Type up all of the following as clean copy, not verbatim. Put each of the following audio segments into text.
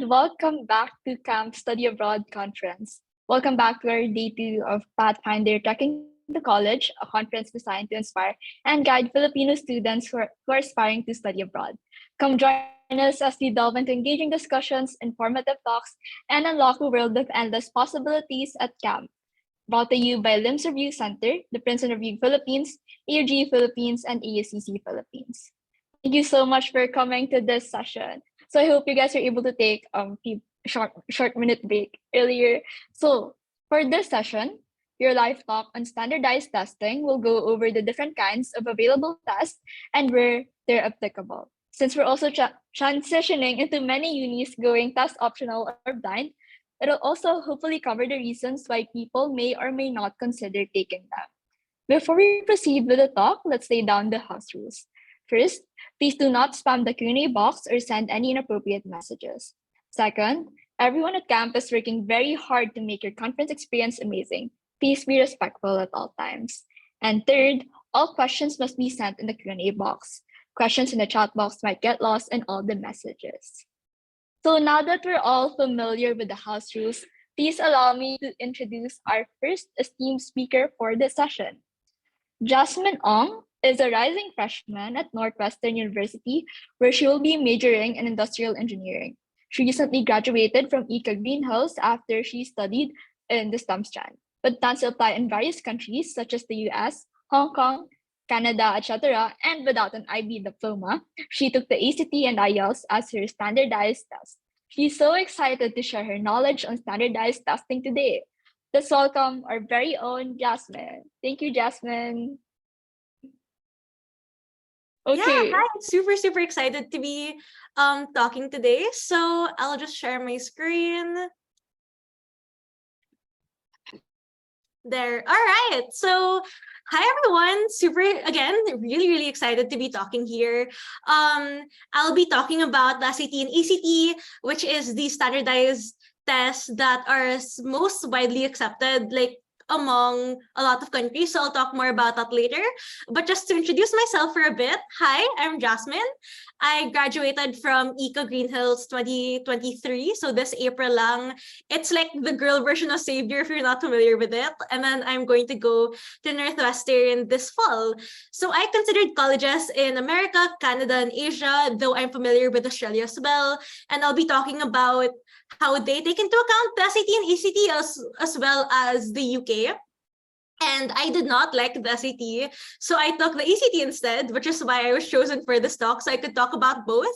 welcome back to Camp Study Abroad Conference. Welcome back to our day two of Pathfinder Trekking to College, a conference designed to inspire and guide Filipino students who are aspiring to study abroad. Come join us as we delve into engaging discussions, informative talks, and unlock a world of endless possibilities at camp. Brought to you by LIMS Review Center, the Princeton Review Philippines, AUG Philippines, and ASCC Philippines. Thank you so much for coming to this session. So I hope you guys are able to take few short minute break earlier. So for this session, your live talk on standardized testing will go over the different kinds of available tests and where they're applicable. Since we're also transitioning into many unis going test optional or blind, it'll also hopefully cover the reasons why people may or may not consider taking them. Before we proceed with the talk, let's lay down the house rules. First, please do not spam the Q&A box or send any inappropriate messages. Second, everyone at camp is working very hard to make your conference experience amazing. Please be respectful at all times. And third, all questions must be sent in the Q&A box. Questions in the chat box might get lost in all the messages. So now that we're all familiar with the house rules, please allow me to introduce our first esteemed speaker for this session. Jasmine Ong is a rising freshman at Northwestern University, where she will be majoring in industrial engineering. She recently graduated from ICA Greenhouse after she studied in the STEM strand, but plans to apply in various countries such as the US, Hong Kong, Canada, etc. And without an IB diploma, she took the ACT and IELTS as her standardized test. She's so excited to share her knowledge on standardized testing today. Let's welcome our very own Jasmine. Thank you, Jasmine. Okay. Yeah, I'm super excited to be talking today. So I'll just share my screen. There. All right. So hi everyone. Again, really excited to be talking here. I'll be talking about the SAT and ACT, which is the standardized tests that are most widely accepted, like among a lot of countries. So I'll talk more about that later. But just to introduce myself for a bit, hi, I'm Jasmine. I graduated from ICA Green Hills 2023. So this April lang. It's like the girl version of Savior if you're not familiar with it. And then I'm going to go to Northwestern this fall. So I considered colleges in America, Canada, and Asia, though I'm familiar with Australia as well. And I'll be talking about how they take into account the SAT and ACT as well as the UK. And I did not like the SAT, so I took the ACT instead, which is why I was chosen for this talk, so I could talk about both.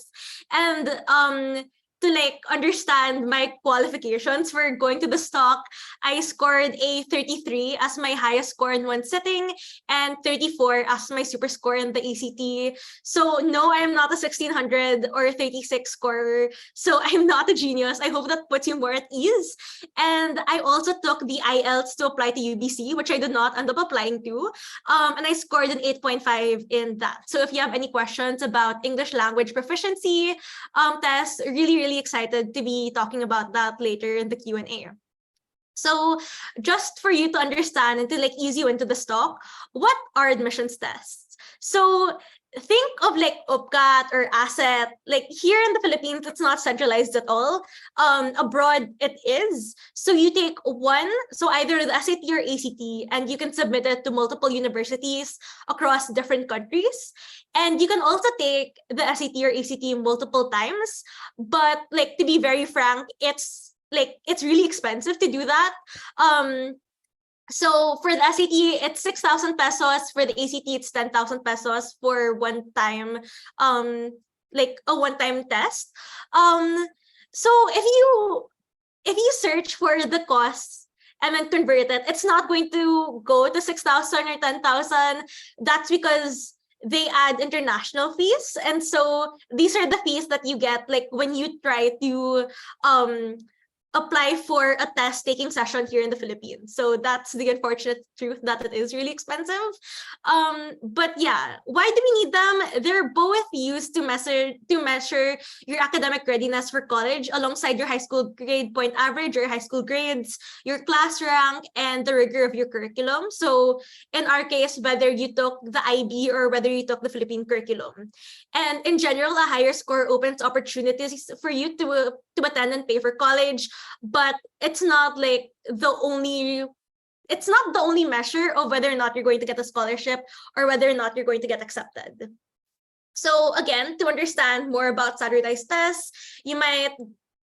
And to like understand my qualifications for going to this talk, I scored a 33 as my highest score in one sitting and 34 as my super score in the ACT. So no, I'm not a 1600 or 36 scorer. So I'm not a genius. I hope that puts you more at ease. And I also took the IELTS to apply to UBC, which I did not end up applying to. And I scored an 8.5 in that. So if you have any questions about English language proficiency test, really excited to be talking about that later in the Q&A. So just for you to understand and to like ease you into the talk, what are admissions tests? So think of like UPCAT or ASET. Like here in the Philippines, it's not centralized at all. Abroad, it is. So you take one, so either the SAT or ACT, and you can submit it to multiple universities across different countries. And you can also take the SAT or ACT multiple times. But like to be very frank, it's really expensive to do that. So for the SAT, it's 6,000 pesos. For the ACT, it's 10,000 pesos for one time, like a one-time test. So if you search for the costs and then convert it, it's not going to go to 6,000 or 10,000. That's because they add international fees. And so these are the fees that you get like when you try to apply for a test taking session here in the Philippines. So that's the unfortunate truth, that it is really expensive. But yeah, why do we need them? They're both used to measure your academic readiness for college alongside your high school grade point average, your high school grades, your class rank, and the rigor of your curriculum. So in our case, whether you took the IB or whether you took the Philippine curriculum. And in general, a higher score opens opportunities for you to attend and pay for college, but it's not like the only measure of whether or not you're going to get a scholarship or whether or not you're going to get accepted. So again, to understand more about standardized tests, you might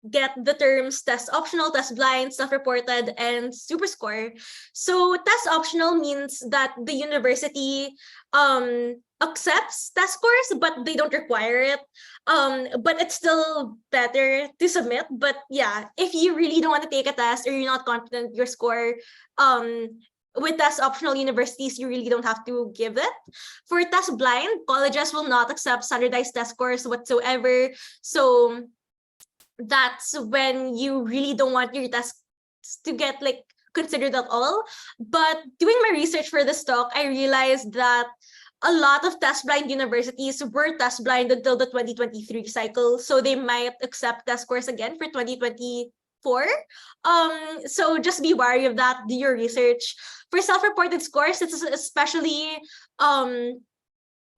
get the terms test optional, test blind, self-reported, and super score. So test optional means that the university accepts test scores, but they don't require it. But it's still better to submit. But yeah, if you really don't want to take a test or you're not confident your score, with test optional universities, you really don't have to give it. For test blind, colleges will not accept standardized test scores whatsoever. So that's when you really don't want your tests to get like considered at all. But doing my research for this talk, I realized that a lot of test blind universities were test blind until the 2023 cycle, so they might accept test scores again for 2024. So just be wary of that. Do your research. For self-reported scores, it's especially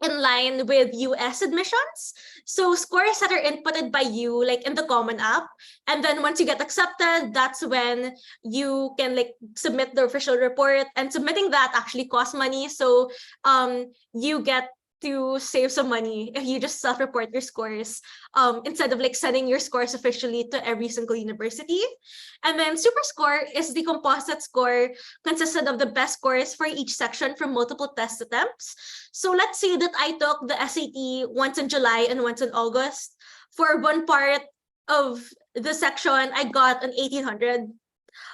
in line with US admissions. So scores that are inputted by you, like in the Common App, and then once you get accepted, that's when you can like submit the official report, and submitting that actually costs money. So you get to save some money if you just self-report your scores, instead of like sending your scores officially to every single university. And then super score is the composite score consisted of the best scores for each section from multiple test attempts. So let's say that I took the SAT once in July and once in August. For one part of the section, I got an 1800.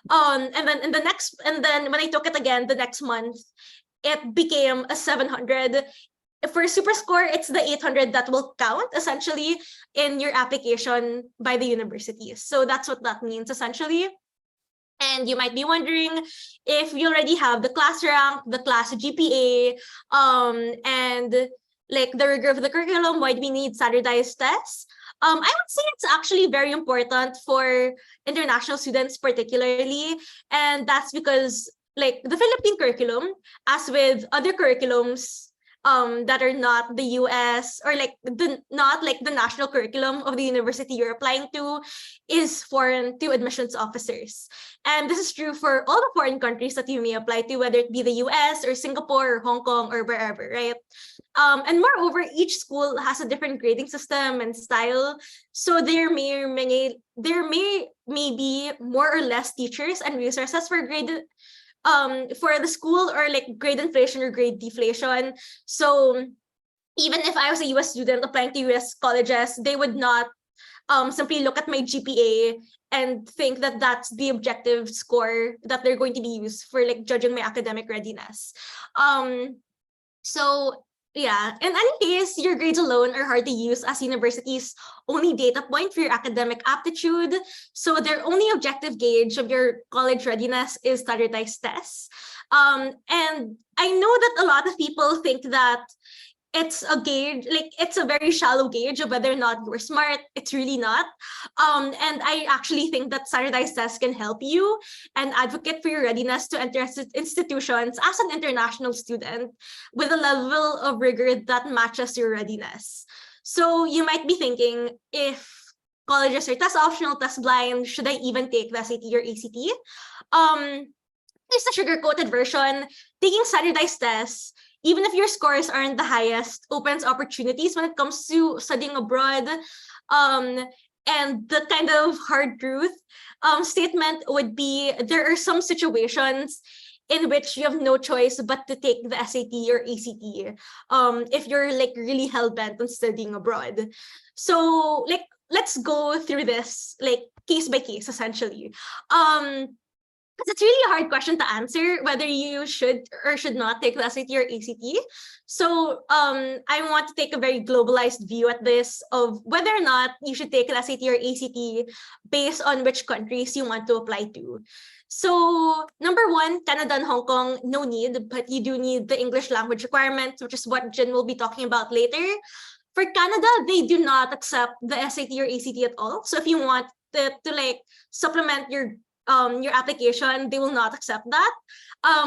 And then when I took it again the next month, it became a 700. For super score, it's the 800 that will count essentially in your application by the universities. So that's what that means essentially. And you might be wondering, if you already have the class rank, the class GPA, and like the rigor of the curriculum, why do we need standardized tests? I would say it's actually very important for international students particularly, and that's because like the Philippine curriculum, as with other curriculums that are not the US or like not like the national curriculum of the university you're applying to, is foreign to admissions officers. And this is true for all the foreign countries that you may apply to, whether it be the US or Singapore or Hong Kong or wherever, right? And moreover, each school has a different grading system and style. So there may be more or less teachers and resources for the school, or like grade inflation or grade deflation. So even if I was a US student applying to US colleges, they would not simply look at my GPA and think that that's the objective score that they're going to be used for like judging my academic readiness. So yeah, in any case, your grades alone are hard to use as universities' only data point for your academic aptitude. So their only objective gauge of your college readiness is standardized tests. And I know that a lot of people think that it's a gauge, like it's a very shallow gauge of whether or not you're smart. It's really not. And I actually think that standardized tests can help you and advocate for your readiness to enter institutions as an international student with a level of rigor that matches your readiness. So you might be thinking, if colleges are test optional, test blind, should I even take the SAT or ACT? There's the sugar-coated version. Taking standardized tests, even if your scores aren't the highest, opens opportunities when it comes to studying abroad. And the kind of hard truth statement would be, there are some situations in which you have no choice but to take the SAT or ACT if you're like really hell-bent on studying abroad. So like, let's go through this like case by case essentially. because it's really a hard question to answer whether you should or should not take the SAT or ACT. So I want to take a very globalized view at this of whether or not you should take the SAT or ACT based on which countries you want to apply to. So number one, Canada and Hong Kong, no need, but you do need the English language requirement, which is what Jin will be talking about later. For Canada, they do not accept the SAT or ACT at all. So if you want to like supplement your application, they will not accept that.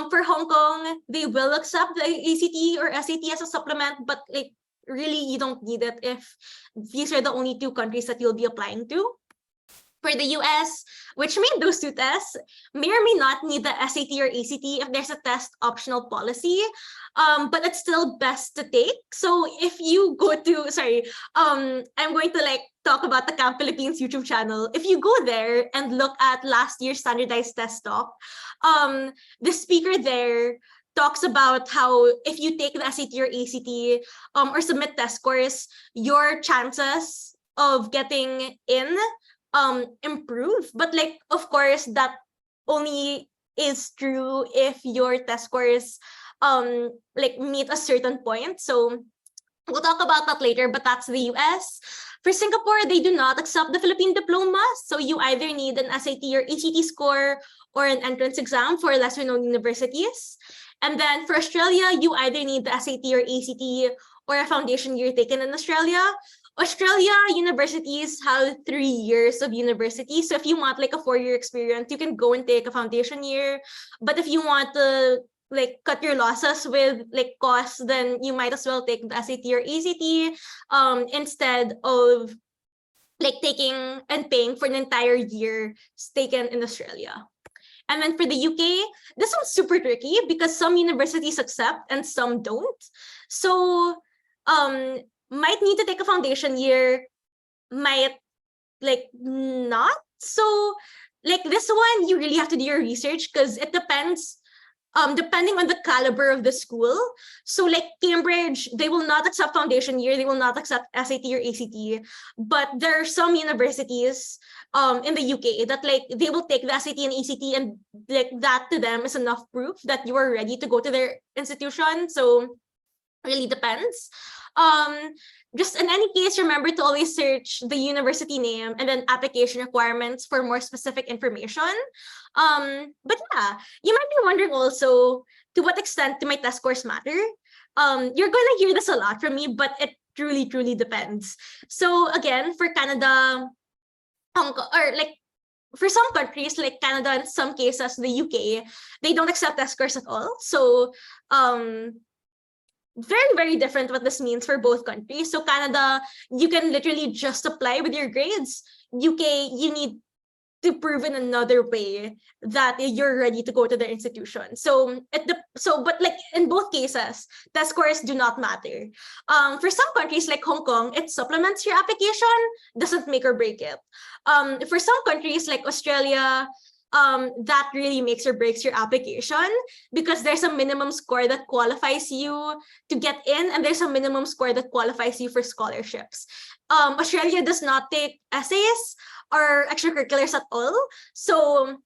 For Hong Kong, they will accept the ACT or SAT as a supplement, but like really you don't need it if these are the only two countries that you'll be applying to. For the US, which made those two tests, may or may not need the SAT or ACT if there's a test optional policy, but it's still best to take. So if you go to, sorry, I'm going to like talk about the Camp Philippines YouTube channel. If you go there and look at last year's standardized test talk, the speaker there talks about how if you take the SAT or ACT or submit test scores, your chances of getting in improve, but like of course that only is true if your test scores like meet a certain point. So we'll talk about that later, but that's the US. For Singapore, they do not accept the Philippine diploma, so you either need an SAT or ACT score or an entrance exam for lesser known universities. And then for Australia, you either need the SAT or ACT or a foundation year taken in Australia. Australia universities have 3 years of university. So if you want like a 4-year experience, you can go and take a foundation year. But if you want to like cut your losses with like costs, then you might as well take the SAT or ACT instead of like taking and paying for an entire year taken in Australia. And then for the UK, this one's super tricky because some universities accept and some don't. So might need to take a foundation year, might like not. So like this one, you really have to do your research because it depends depending on the caliber of the school. So like Cambridge, they will not accept foundation year, they will not accept SAT or ACT, but there are some universities in the UK that like they will take the SAT and ACT and like that to them is enough proof that you are ready to go to their institution. So really depends. Just in any case, remember to always search the university name and then application requirements for more specific information. But yeah, you might be wondering also to what extent do my test scores matter? You're going to hear this a lot from me, but it truly depends. So again, for Canada, Hong Kong, or like for some countries like Canada, in some cases the UK, they don't accept test scores at all. So very different what this means for both countries. So Canada, you can literally just apply with your grades. UK, you need to prove in another way that you're ready to go to the institution. So but like in both cases, test scores do not matter. For some countries like Hong Kong, it supplements your application, doesn't make or break it. For some countries like Australia, that really makes or breaks your application because there's a minimum score that qualifies you to get in and there's a minimum score that qualifies you for scholarships. Australia does not take essays or extracurriculars at all. So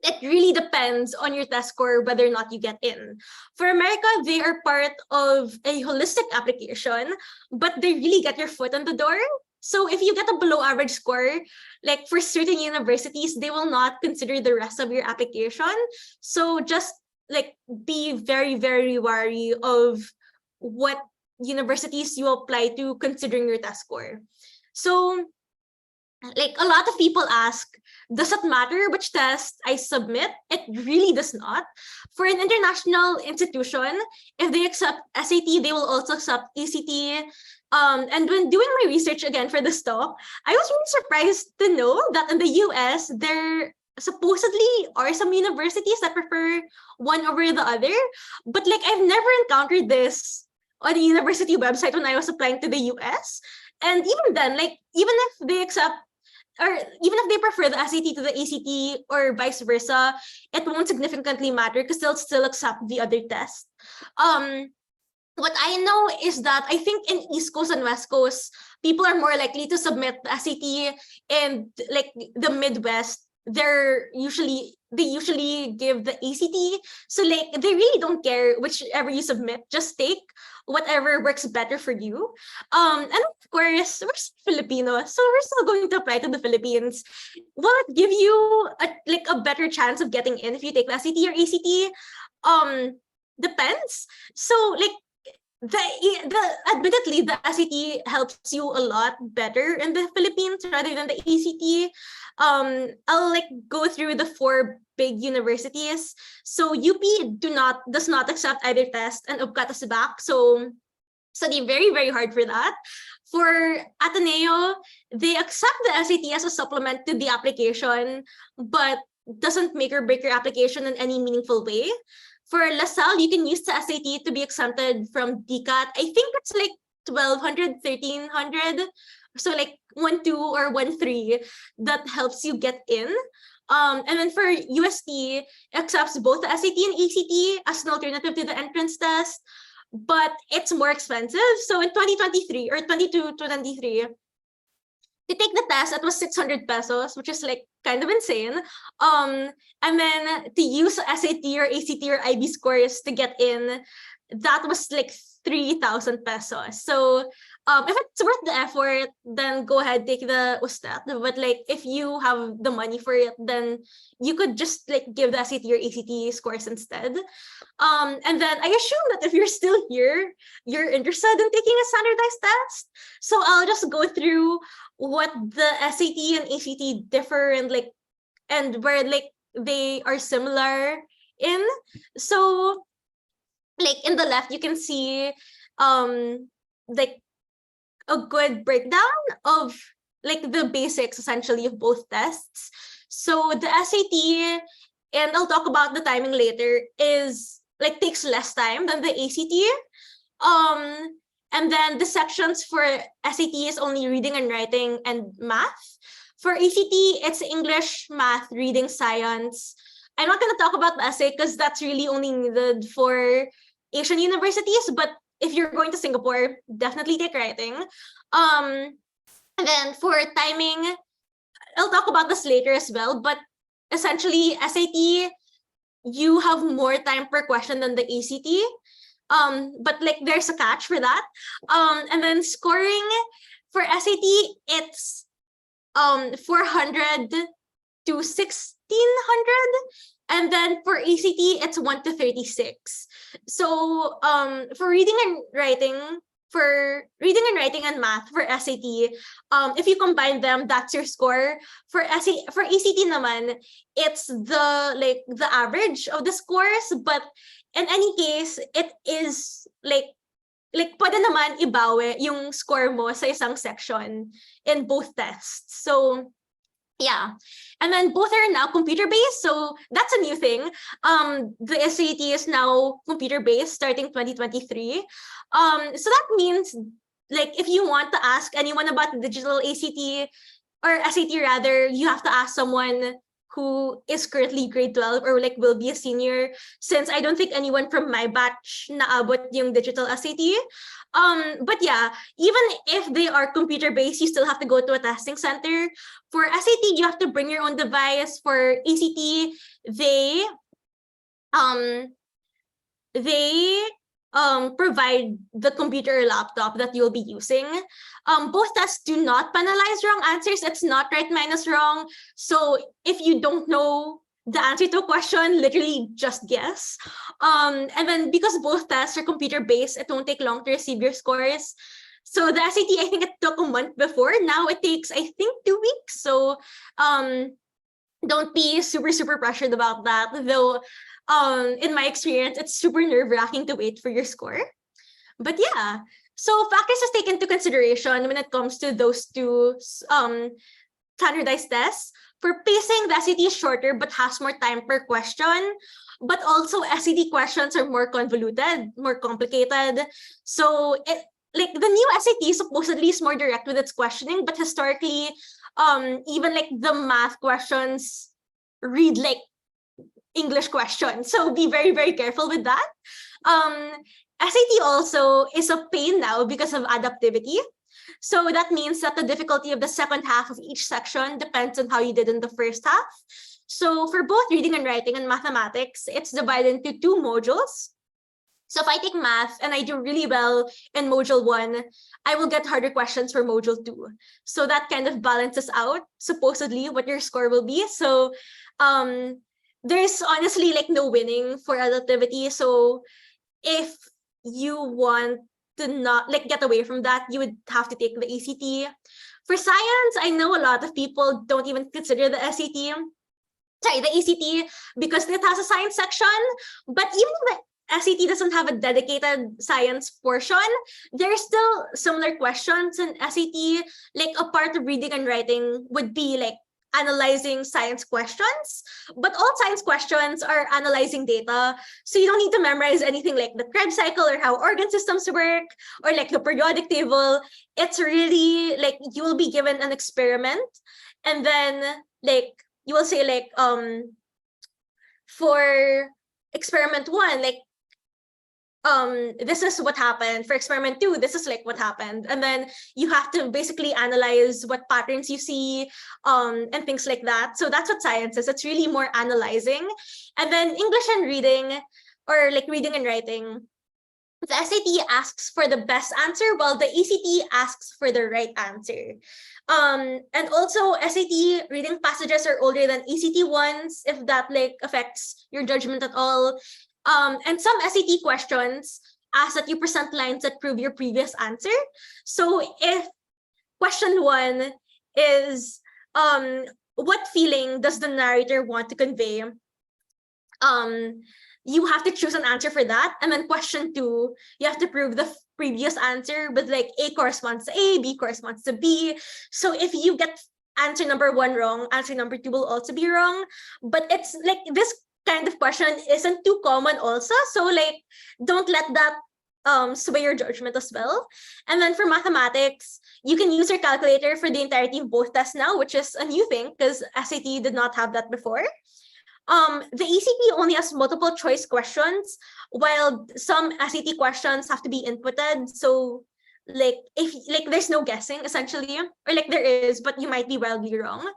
it really depends on your test score whether or not you get in. For America, they are part of a holistic application, but they really get your foot in the door. So if you get a below average score, like for certain universities, they will not consider the rest of your application. So just like be very wary of what universities you apply to considering your test score. So like a lot of people ask, does it matter which test I submit? It really does not. For an international institution, if they accept SAT, they will also accept ACT. And when doing my research again for this talk, I was really surprised to know that in the US, there supposedly are some universities that prefer one over the other. But like I've never encountered this on the university website when I was applying to the US. And even then, like even if they accept or even if they prefer the SAT to the ACT or vice versa, it won't significantly matter because they'll still accept the other test. What I know is that I think in East Coast and West Coast, people are more likely to submit the SAT in like the Midwest they usually give the ACT. So like they really don't care whichever you submit. Just take whatever works better for you. And of course, we're Filipino, so we're still going to apply to the Philippines. Will it give you a better chance of getting in if you take the SAT or ACT? Depends. So like the admittedly the SAT helps you a lot better in the Philippines rather than the ACT. I'll like go through the four big universities. So UP does not accept either test and UBCAT is back. So study very, very hard for that. For Ateneo, they accept the SAT as a supplement to the application, but doesn't make or break your application in any meaningful way. For LaSalle, you can use the SAT to be exempted from DCAT. I think it's like 1,200, 1,300. So like 1.2 or 1.3 that helps you get in. And then for UST, accepts both the SAT and ACT as an alternative to the entrance test, but it's more expensive. So in 2023 or 22 to 23, to take the test, it was 600 pesos, which is like kind of insane. And then to use SAT or ACT or IB scores to get in, that was like 3,000 pesos. So if it's worth the effort, then go ahead, take the USTAT. But like if you have the money for it, then you could just like give the SAT or ACT scores instead. And then I assume that if you're still here, you're interested in taking a standardized test. So I'll just go through what the SAT and ACT differ and where like they are similar in. So like in the left, you can see like a good breakdown of like the basics essentially of both tests. So the SAT, and I'll talk about the timing later, is like takes less time than the ACT. And then the sections for SAT is only reading and writing and math. For ACT, it's English, math, reading, science. I'm not going to talk about the essay because that's really only needed for Asian universities, but if you're going to Singapore, definitely take writing. And then for timing, I'll talk about this later as well, but essentially SAT, you have more time per question than the ACT. But like there's a catch for that. And then scoring for SAT, it's 400 to 1,600. And then for ACT, it's 1 to 36. So for reading and writing and math for SAT, if you combine them, that's your score. For ACT naman, it's the average of the scores, but in any case, it is like pwede naman ibawi yung score mo sa isang section in both tests. So yeah. And then both are now computer-based, so that's a new thing. The SAT is now computer-based starting 2023. So that means like if you want to ask anyone about the digital ACT or SAT rather, you have to ask someone who is currently grade 12 or like will be a senior, since I don't think anyone from my batch naabot yung digital SAT. But yeah, even if they are computer-based, you still have to go to a testing center. For SAT, you have to bring your own device. For ACT, they provide the computer or laptop that you'll be using. Both tests do not penalize wrong answers. It's not right minus wrong. So if you don't know the answer to a question, literally just guess. And then because both tests are computer-based, it won't take long to receive your scores. So the SAT, I think it took a month before. Now it takes, I think, 2 weeks. So don't be super, super pressured about that. Though in my experience, it's super nerve-wracking to wait for your score. But yeah, so factors to take into consideration when it comes to those two standardized tests. For pacing, the SAT is shorter but has more time per question. But also SAT questions are more convoluted, more complicated. So like the new SAT supposedly is more direct with its questioning, but historically, even like the math questions read like English questions. So be very, very careful with that. SAT also is a pain now because of adaptivity. So that means that the difficulty of the second half of each section depends on how you did in the first half. So for both reading and writing and mathematics, it's divided into 2 modules. So if I take math and I do really well in module 1, I will get harder questions for module 2. So that kind of balances out supposedly what your score will be. So there's honestly like no winning for relativity. So if you want to not like get away from that, you would have to take the ACT. For science, I know a lot of people don't even consider the ACT because it has a science section, but even the SAT doesn't have a dedicated science portion, there's still similar questions in SAT. Like a part of reading and writing would be like analyzing science questions, but all science questions are analyzing data. So you don't need to memorize anything like the Krebs cycle or how organ systems work or like the periodic table. It's really like you will be given an experiment and then like you will say like for experiment 1, like this is what happened. For experiment 2, this is like what happened. And then you have to basically analyze what patterns you see and things like that. So that's what science is. It's really more analyzing. And then English and reading, or like reading and writing, the SAT asks for the best answer while the ACT asks for the right answer. And also SAT reading passages are older than ACT ones, if that like affects your judgment at all. And some SAT questions ask that you present lines that prove your previous answer. So if question 1 is, what feeling does the narrator want to convey? You have to choose an answer for that. And then question 2, you have to prove the previous answer with like A corresponds to A, B corresponds to B. So if you get answer number 1 wrong, answer number 2 will also be wrong. But it's like this kind of question isn't too common also. So like, don't let that sway your judgment as well. And then for mathematics, you can use your calculator for the entirety of both tests now, which is a new thing because SAT did not have that before. The ACT only has multiple choice questions, while some SAT questions have to be inputted. So like if like there's no guessing essentially, or like there is, but you might be wildly wrong.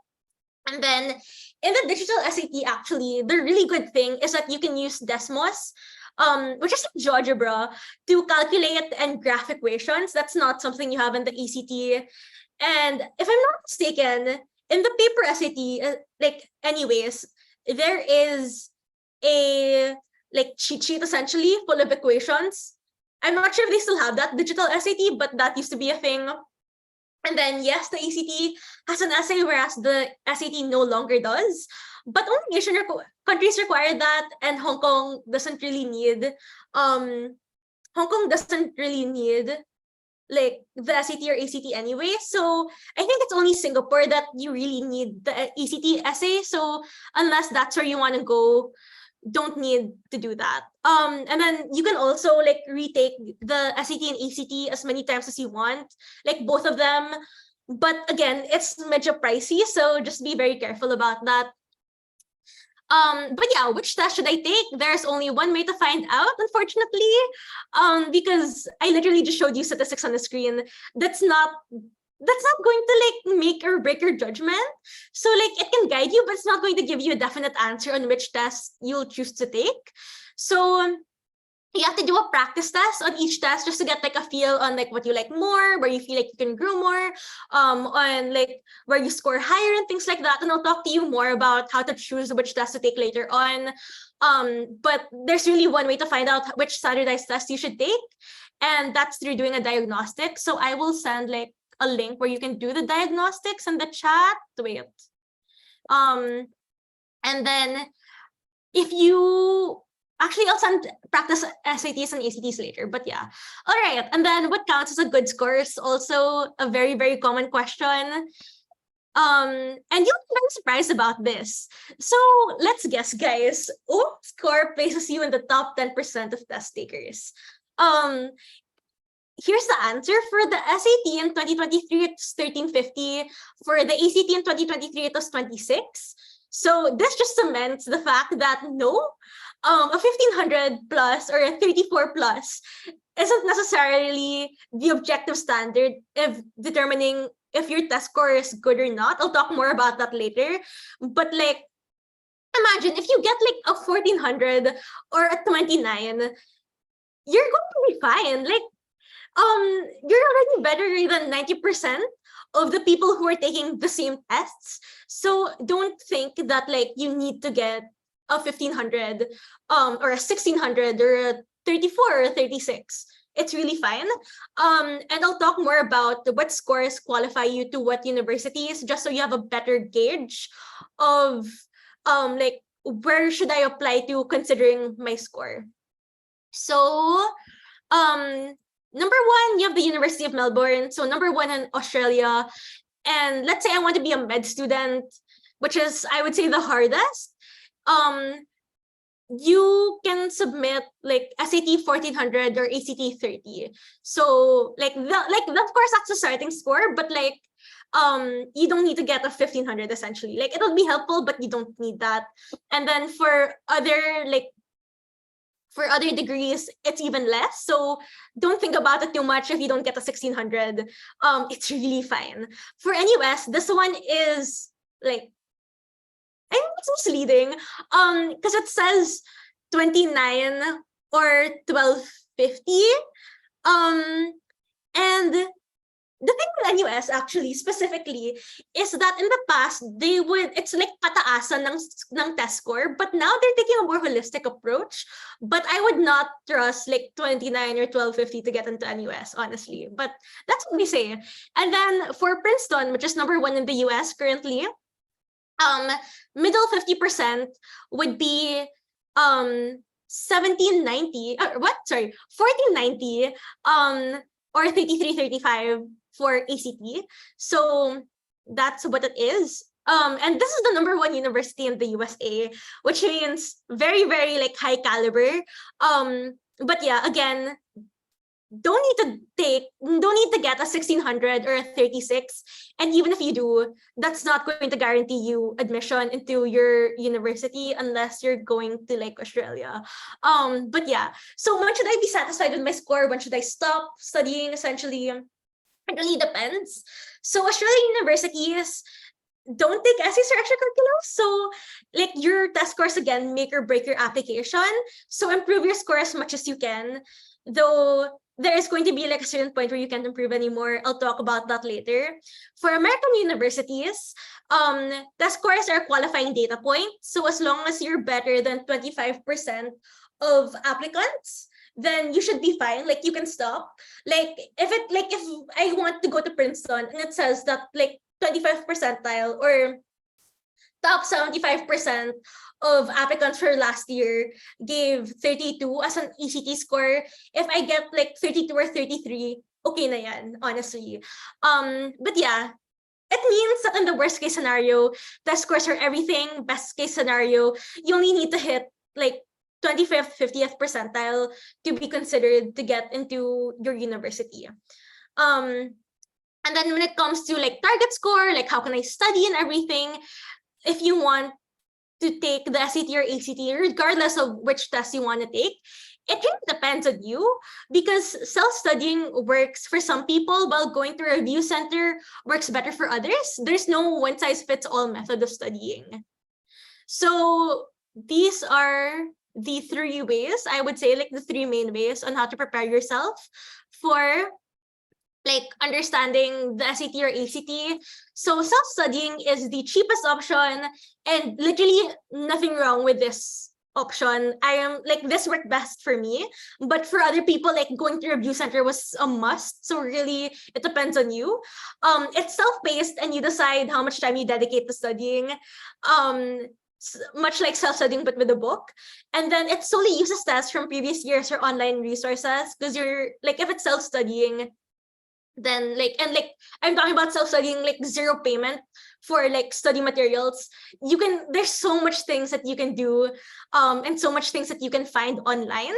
And then in the digital SAT, actually, the really good thing is that you can use Desmos, which is GeoGebra, to calculate and graph equations. That's not something you have in the ACT. And if I'm not mistaken, in the paper SAT, like anyways, there is a like cheat sheet essentially full of equations. I'm not sure if they still have that digital SAT, but that used to be a thing. And then yes, the ACT has an essay, whereas the SAT no longer does. But only Asian countries require that, and Hong Kong doesn't really need. Hong Kong doesn't really need like the SAT or ACT anyway. So I think it's only Singapore that you really need the ACT essay. So unless that's where you want to go, don't need to do that. And then you can also like retake the SAT and ACT as many times as you want, like both of them. But again, it's medyo pricey, so just be very careful about that. But yeah, which test should I take? There's only one way to find out, unfortunately, because I literally just showed you statistics on the screen. That's not going to like make or break your judgment. So like it can guide you, but it's not going to give you a definite answer on which test you'll choose to take. So you have to do a practice test on each test just to get like a feel on like what you like more, where you feel like you can grow more, on like where you score higher and things like that. And I'll talk to you more about how to choose which test to take later on. But there's really one way to find out which standardized test you should take, and that's through doing a diagnostic. So I will send like a link where you can do the diagnostics in the chat. Wait. And then if you actually, I'll send practice SATs and ACTs later, but yeah. All right, and then what counts as a good score is also a very, very common question. And you'll be very surprised about this. So let's guess, guys. What score places you in the top 10% of test takers? Here's the answer. For the SAT in 2023, it's 1350. For the ACT in 2023, it was 26. So this just cements the fact that no, a 1500 plus or a 34 plus isn't necessarily the objective standard if determining if your test score is good or not. I'll talk more about that later. But like, imagine if you get like a 1400 or a 29, you're going to be fine. Like, you're already better than 90% of the people who are taking the same tests. So don't think that like you need to get a 1500 or a 1600 or a 34 or 36. It's really fine. And I'll talk more about what scores qualify you to what universities, just so you have a better gauge of like where should I apply to considering my score. So number one, you have the University of Melbourne. So number one in Australia. And let's say I want to be a med student, which is, I would say, the hardest. You can submit like SAT 1400 or ACT 30. So like of course that's the starting score, but like you don't need to get a 1500 essentially. Like it'll be helpful, but you don't need that. And then for other degrees, it's even less. So don't think about it too much if you don't get a 1600. It's really fine. For NUS, this one is like, I think it's misleading. Because it says 29 or 1250. And the thing with NUS actually specifically is that in the past it's like pataasan ng test score, but now they're taking a more holistic approach. But I would not trust like 29 or 1250 to get into NUS, honestly. But that's what we say. And then for Princeton, which is number one in the US currently, middle 50% would be 1790 1490 or 3335 for ACT. So that's what it is. And this is the number one university in the USA, which means very, very like high caliber. But yeah, again, don't need to get a 1600 or a 36. And even if you do, that's not going to guarantee you admission into your university unless you're going to like Australia. But yeah, so when should I be satisfied with my score? When should I stop studying? Essentially, it really depends. So Australian universities don't take essays or extracurriculars. So like your test scores again make or break your application. So improve your score as much as you can. Though there is going to be like a certain point where you can't improve anymore. I'll talk about that later. For American universities, test scores are a qualifying data point. So as long as you're better than 25% of applicants, then you should be fine. Like you can stop. Like if I want to go to Princeton and it says that like 25 percentile or top 75% of applicants for last year gave 32 as an ECT score. If I get like 32 or 33, okay na yan, honestly. But yeah, it means that in the worst case scenario, test scores are everything. Best case scenario, you only need to hit like 25th, 50th percentile to be considered to get into your university. And then when it comes to like target score, like how can I study and everything, if you want to take the SAT or ACT, regardless of which test you want to take, it really depends on you, because self-studying works for some people while going to a review center works better for others. There's no one-size-fits-all method of studying. So these are the three ways, I would say, like the three main ways on how to prepare yourself for like understanding the SAT or ACT. So self-studying is the cheapest option, and literally nothing wrong with this option. I am like, this worked best for me, but for other people, like going to review center was a must. So really, it depends on you. It's self-paced, and you decide how much time you dedicate to studying. Much like self-studying but with a book. And then it solely uses tests from previous years or online resources, because you're like, if it's self-studying, then like, and like I'm talking about self-studying, like zero payment for like study materials. There's so much things that you can do, and so much things that you can find online.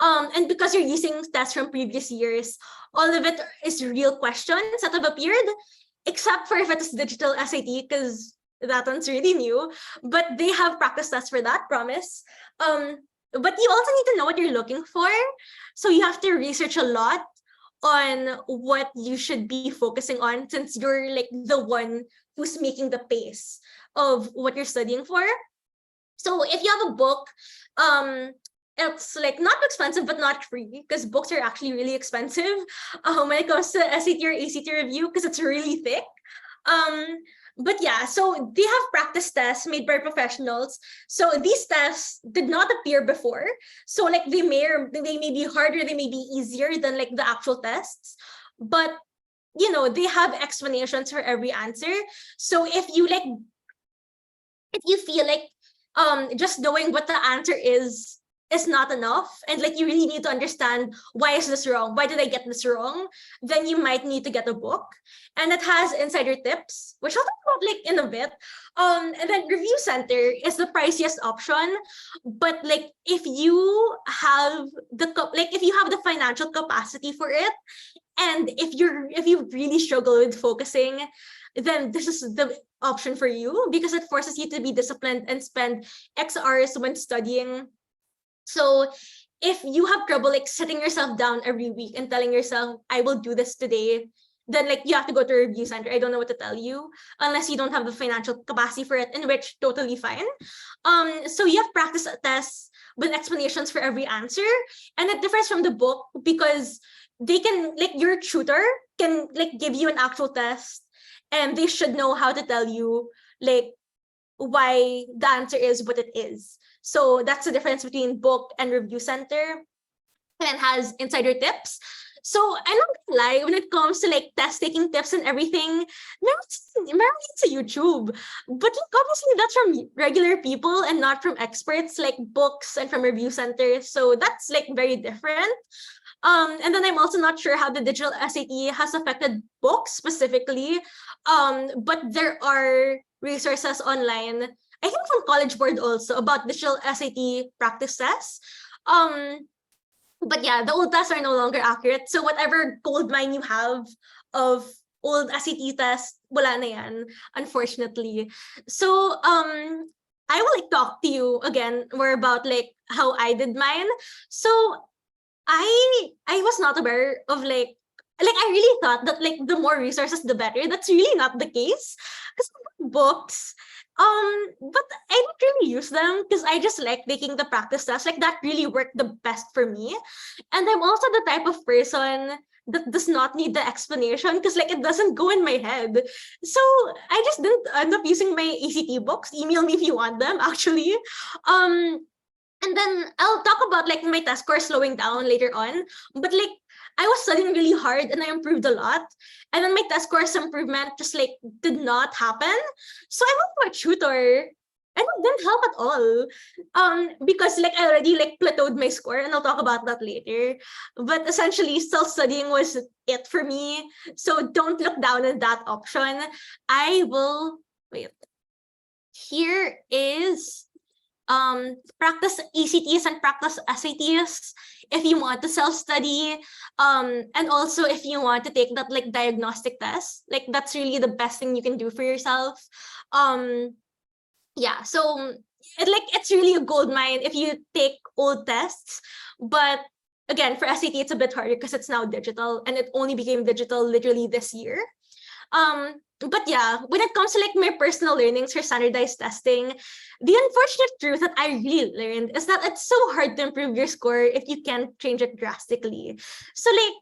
And because you're using tests from previous years, all of it is real questions that have appeared, except for if it's digital SAT, because that one's really new, but they have practice tests for that, promise. but you also need to know what you're looking for. So you have to research a lot on what you should be focusing on, since you're like the one who's making the pace of what you're studying for. So if you have a book, um, it's like not expensive but not free, because books are actually really expensive when it comes to SAT or ACT review, because it's really thick. Um, but yeah, so they have practice tests made by professionals. So these tests did not appear before. So like they may be harder, they may be easier than like the actual tests, but they have explanations for every answer. So if you feel like just knowing what the answer is not enough, and like you really need to understand, why is this wrong, why did I get this wrong, then you might need to get a book. And it has insider tips, which I'll talk about like in a bit. And then review center is the priciest option, but like if you have the financial capacity for it, and if you really struggle with focusing, then this is the option for you, because it forces you to be disciplined and spend X hours when studying. So if you have trouble like sitting yourself down every week and telling yourself, I will do this today, then like you have to go to a review center. I don't know what to tell you, unless you don't have the financial capacity for it, in which totally fine. So you have practice tests with explanations for every answer, and it differs from the book because they can, like, your tutor can like give you an actual test, and they should know how to tell you like why the answer is what it is. So that's the difference between book and review center, and it has insider tips. So I'm not gonna lie, when it comes to like test taking tips and everything, meron sa YouTube. But like, obviously that's from regular people and not from experts like books and from review centers. So that's like very different. And then I'm also not sure how the digital SAT has affected books specifically. But there are resources online, I think from College Board also, about digital SAT practice tests. But yeah, the old tests are no longer accurate. So whatever gold mine you have of old SAT tests, wala na yan, unfortunately. So I will like talk to you again more about like how I did mine. So I was not aware of like I really thought that like the more resources the better. That's really not the case. Because books, but I don't really use them because I just like taking the practice tests. Like that really worked the best for me. And I'm also the type of person that does not need the explanation because like it doesn't go in my head. So I just didn't end up using my ACT books. Email me if you want them, actually. And then I'll talk about like my test score slowing down later on. But like I was studying really hard and I improved a lot. And then my test scores improvement just like did not happen. So I went to a tutor and it didn't help at all. Because like I already like plateaued my score, and I'll talk about that later. But essentially self-studying was it for me. So don't look down on that option. I will wait. Here is practice ECTs and practice SATs if you want to self-study, and also if you want to take that like diagnostic test. Like that's really the best thing you can do for yourself. Yeah, so it's really a gold mine if you take old tests. But again, for SAT it's a bit harder because it's now digital, and it only became digital literally this year. But yeah, when it comes to like my personal learnings for standardized testing, the unfortunate truth that I really learned is that it's so hard to improve your score if you can't change it drastically. So like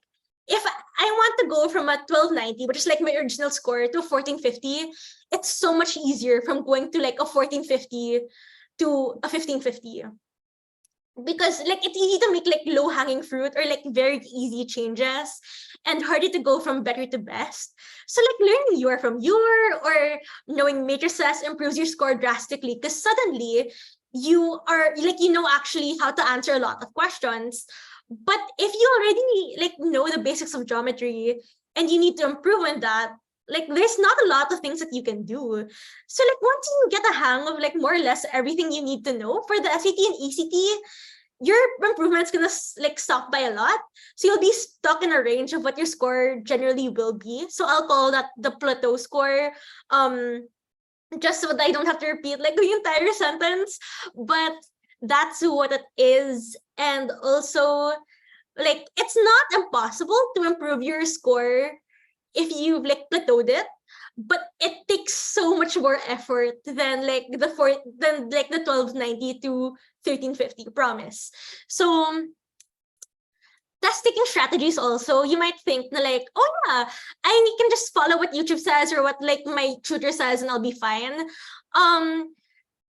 if I want to go from a 1290, which is like my original score, to a 1450, it's so much easier from going to like a 1450 to a 1550. Because like it's easy to make like low hanging fruit or like very easy changes, and harder to go from better to best. So like learning your from your or knowing matrices improves your score drastically, because suddenly you are like actually how to answer a lot of questions. But if you already like know the basics of geometry and you need to improve on that, like there's not a lot of things that you can do. So like once you get a hang of like more or less everything you need to know for the SAT and ECT, your improvement's gonna like stop by a lot. So you'll be stuck in a range of what your score generally will be. So I'll call that the plateau score. Just so that I don't have to repeat like the entire sentence. But that's what it is. And also, like, it's not impossible to improve your score if you've like plateaued it, but it takes so much more effort than like the 1290 to 1350, promise. So test taking strategies also, you might think na like, oh yeah, I can just follow what YouTube says or what like my tutor says and I'll be fine.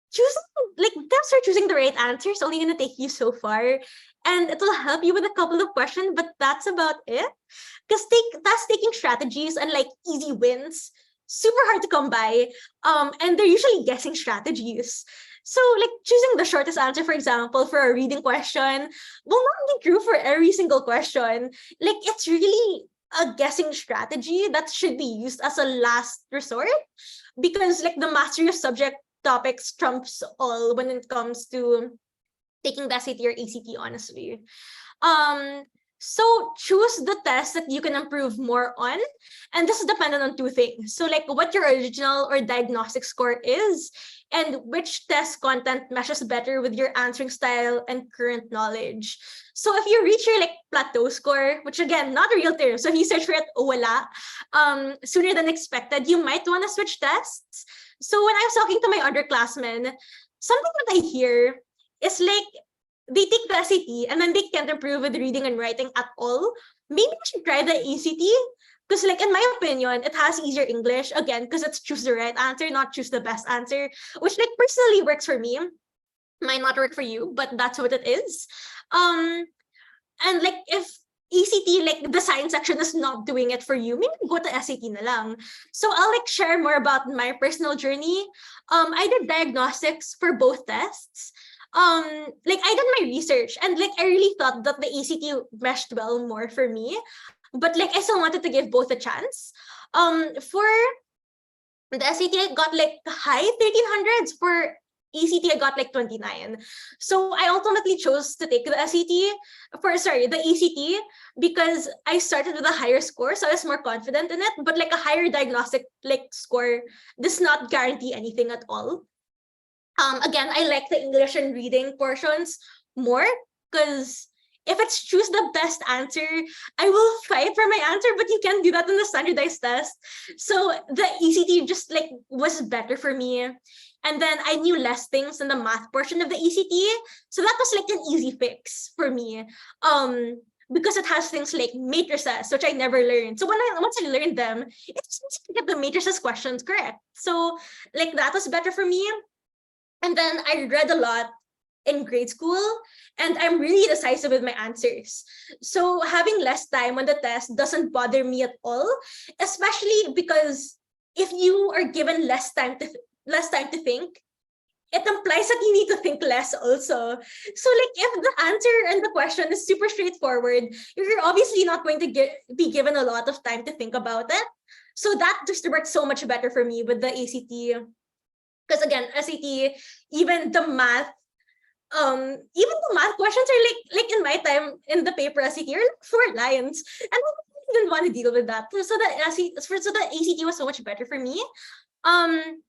Choosing like tips for choosing the right answer is only gonna take you so far. And it will help you with a couple of questions, but that's about it. Because task taking strategies and like easy wins, super hard to come by. And they're usually guessing strategies. So like choosing the shortest answer, for example, for a reading question will not be true for every single question. Like it's really a guessing strategy that should be used as a last resort, because like the mastery of subject topics trumps all when it comes to taking the SAT or ACT, honestly. So choose the test that you can improve more on. And this is dependent on two things. So like what your original or diagnostic score is, and which test content meshes better with your answering style and current knowledge. So if you reach your like plateau score, which again, not a real term. So if you search for it, wala, sooner than expected, you might want to switch tests. So when I was talking to my underclassmen, something that I hear is like they take the SAT and then they can't improve with reading and writing at all. Maybe I should try the ACT, because like in my opinion, it has easier English, again, because it's choose the right answer, not choose the best answer, which like personally works for me. Might not work for you, but that's what it is. And like if ECT, like the science section is not doing it for you, maybe go to SAT na lang. So I'll like share more about my personal journey. I did diagnostics for both tests. Like I did my research and like I really thought that the ACT meshed well more for me, but like I still wanted to give both a chance. For the SAT, I got like high 1300s. For ECT, I got like 29. So I ultimately chose to take the the ACT, because I started with a higher score, so I was more confident in it. But like a higher diagnostic like score does not guarantee anything at all. Again, I like the English and reading portions more, because if it's choose the best answer, I will fight for my answer, but you can't do that in the standardized test. So the ECT just like was better for me. And then I knew less things in the math portion of the ECT. So that was like an easy fix for me. Because it has things like matrices, which I never learned. So once I learned them, it's easy to get the matrices questions correct. So like that was better for me. And then I read a lot in grade school, and I'm really decisive with my answers. So having less time on the test doesn't bother me at all, especially because if you are given less time to think, it implies that you need to think less also. So like if the answer and the question is super straightforward, you're obviously not going to be given a lot of time to think about it. So that just worked so much better for me with the ACT. Because again, SAT, even the math questions are like in my time in the paper SAT are like 4 lines, and I didn't want to deal with that. So the ACT was so much better for me. And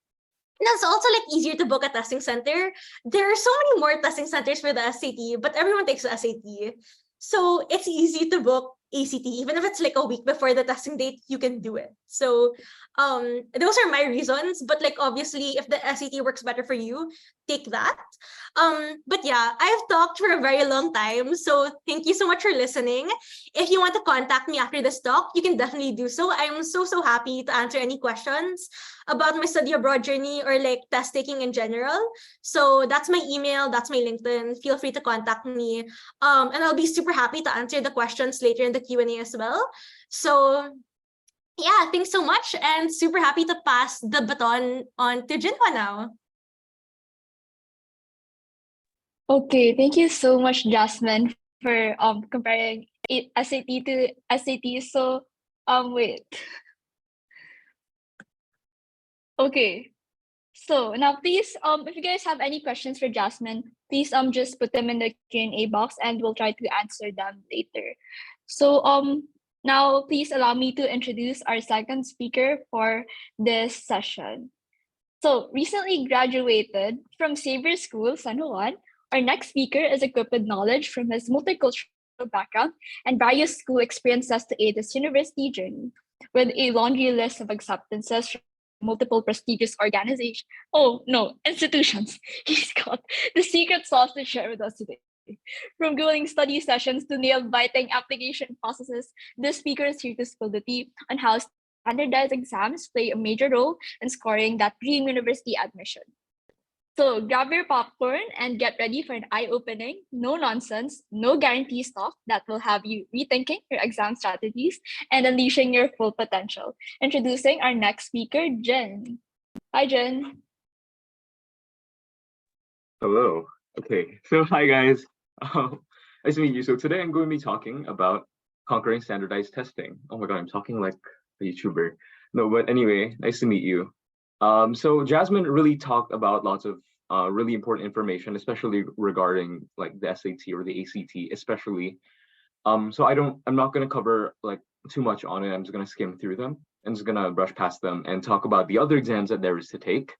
it's also like easier to book a testing center. There are so many more testing centers for the SAT, but everyone takes the SAT. So it's easy to book ACT, even if it's like a week before the testing date, you can do it. So those are my reasons. But like obviously, if the SAT works better for you, take that. But yeah, I've talked for a very long time. So thank you so much for listening. If you want to contact me after this talk, you can definitely do so. I'm so happy to answer any questions about my study abroad journey or like test taking in general. So that's my email, that's my LinkedIn. Feel free to contact me. And I'll be super happy to answer the questions later in the Q&A as well. So yeah, thanks so much, and super happy to pass the baton on to Jinhwa now. Okay, thank you so much, Jasmine, for comparing SAT to SAT. So wait. Okay. So now please if you guys have any questions for Jasmine, please just put them in the Q&A box and we'll try to answer them later. So now please allow me to introduce our second speaker for this session. So recently graduated from Xavier School, San Juan, Our next speaker is equipped with knowledge from his multicultural background and various school experiences to aid his university journey. With a laundry list of acceptances from multiple prestigious organizations, oh no, institutions, he's got the secret sauce to share with us today. From grueling study sessions to nail-biting application processes, this speaker is here to spill the tea on how standardized exams play a major role in scoring that dream university admission. So grab your popcorn and get ready for an eye-opening, no nonsense, no guarantees talk that will have you rethinking your exam strategies and unleashing your full potential. Introducing our next speaker, Jen. Hi, Jen. Hello. Okay, so hi guys. Nice to meet you. So today I'm going to be talking about conquering standardized testing. Oh my god, I'm talking like a YouTuber. No, but anyway, nice to meet you. So Jasmine really talked about lots of really important information, especially regarding like the SAT or the ACT, especially. So I'm not going to cover like too much on it. I'm just going to skim through them and just going to brush past them and talk about the other exams that there is to take.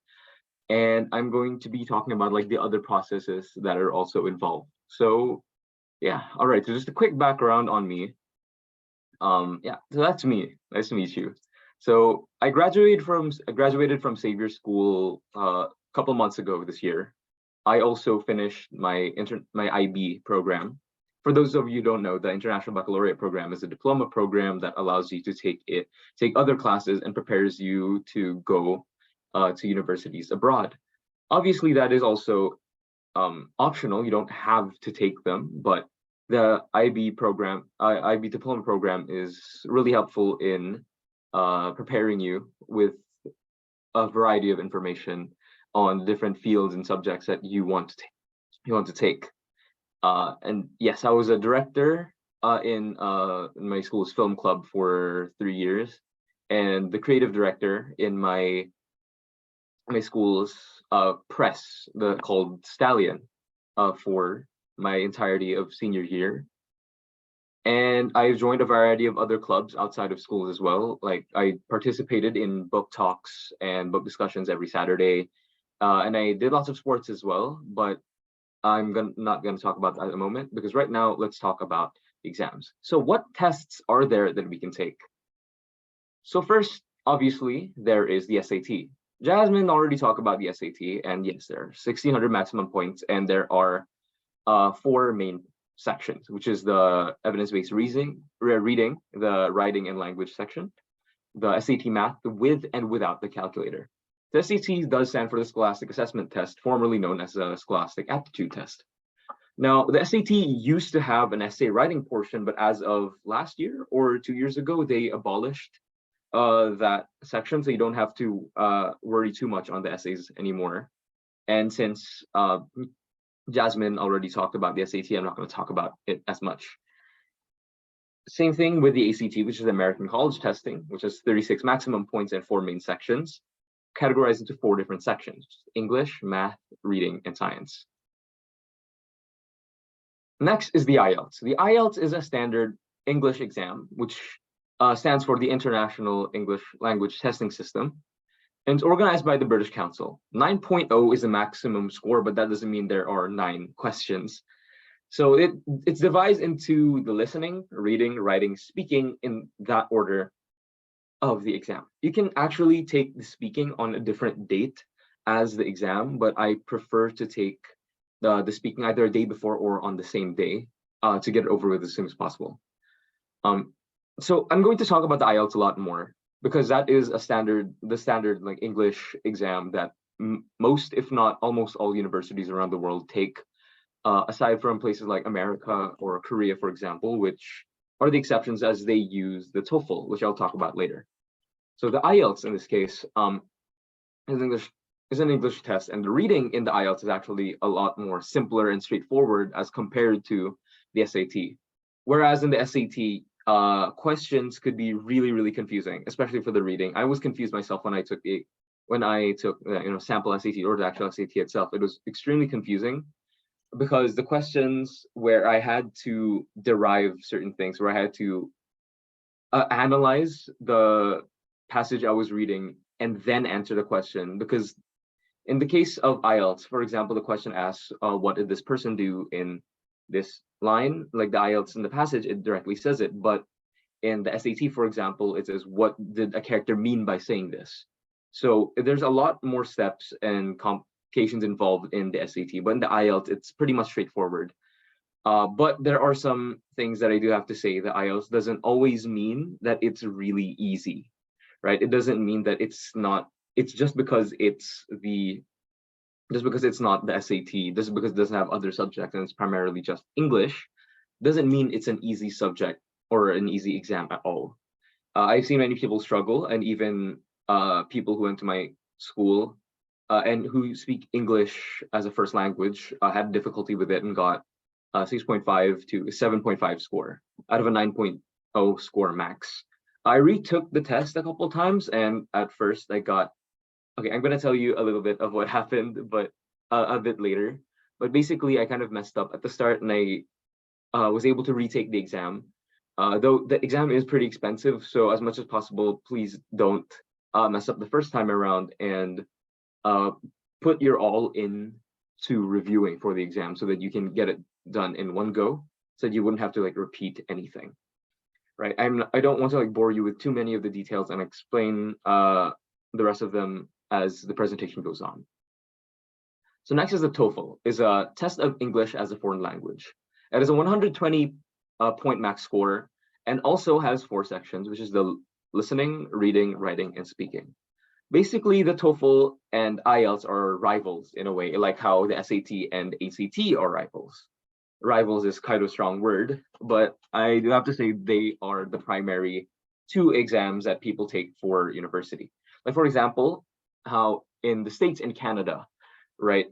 And I'm going to be talking about like the other processes that are also involved. So yeah, all right. So just a quick background on me. Yeah, so that's me. Nice to meet you. So I graduated from Xavier School a couple months ago this year. I also finished my IB program. For those of you who don't know, the International Baccalaureate program is a diploma program that allows you to take other classes and prepares you to go to universities abroad. Obviously, that is also optional. You don't have to take them, but the IB diploma program is really helpful in preparing you with a variety of information on different fields and subjects that you want to take. And yes, I was a director in my school's film club for 3 years, and the creative director in my school's press, called Stallion, for my entirety of senior year. And I joined a variety of other clubs outside of schools as well. Like I participated in book talks and book discussions every Saturday, and I did lots of sports as well. But not going to talk about that at the moment, because right now let's talk about exams. So what tests are there that we can take? So first, obviously, there is the SAT. Jasmine already talked about the SAT, and yes, there are 1,600 maximum points, and there are 4 main sections, which is the evidence-based reading, the writing and language section, the SAT math, the with and without the calculator. The SAT does stand for the Scholastic Assessment Test, formerly known as the Scholastic Aptitude Test. Now, the SAT used to have an essay writing portion, but as of last year or 2 years ago, they abolished that section, so you don't have to worry too much on the essays anymore. And since Jasmine already talked about the SAT, I'm not going to talk about it as much. Same thing with the ACT, which is American College Testing, which has 36 maximum points and 4 main sections, categorized into 4 different sections: English, math, reading, and science. Next is the IELTS. The IELTS is a standard English exam, which stands for the International English Language Testing System, and it's organized by the British Council. 9.0 is the maximum score, but that doesn't mean there are 9 questions. So it's divided into the listening, reading, writing, speaking in that order of the exam. You can actually take the speaking on a different date as the exam, but I prefer to take the speaking either a day before or on the same day to get it over with as soon as possible. So I'm going to talk about the IELTS a lot more, because that is the standard like English exam that most, if not almost all universities around the world take, aside from places like America or Korea, for example, which are the exceptions as they use the TOEFL, which I'll talk about later. So the IELTS in this case is an English test, and the reading in the IELTS is actually a lot more simpler and straightforward as compared to the SAT. Whereas in the SAT, questions could be really, really confusing, especially for the reading. I was confused myself when I took sample SAT or the actual SAT itself. It was extremely confusing because the questions where I had to derive certain things, where I had to analyze the passage I was reading and then answer the question, because In the case of IELTS, for example, the question asks, what did this person do in this line? Like the IELTS in the passage, it directly says it, but in the SAT, for example, it says, what did a character mean by saying this? So there's a lot more steps and complications involved in the SAT, but in the IELTS, it's pretty much straightforward. But there are some things that I do have to say. The IELTS doesn't always mean that it's really easy, right? It doesn't mean that it's not, it's just because it's not the SAT, just because it doesn't have other subjects and it's primarily just English, doesn't mean it's an easy subject or an easy exam at all. I've seen many people struggle, and even people who went to my school and who speak English as a first language had difficulty with it and got 6.5 to 7.5 score out of a 9.0 score max. I retook the test a couple times, and at first I got, okay, I'm going to tell you a little bit of what happened, but a bit later. But basically, I kind of messed up at the start, and I was able to retake the exam. Though the exam is pretty expensive, so as much as possible, please don't mess up the first time around, and put your all in to reviewing for the exam so that you can get it done in one go, so that you wouldn't have to like repeat anything, right? I don't want to like bore you with too many of the details and explain the rest of them as the presentation goes on. So next is the TOEFL, is a test of English as a foreign language. It is a 120 point max score, and also has 4 sections, which is the listening, reading, writing, and speaking. Basically, the TOEFL and IELTS are rivals in a way, like how the SAT and ACT are rivals. Rivals is kind of a strong word, but I do have to say they are the primary 2 exams that people take for university. Like for example, how in the States and Canada, right?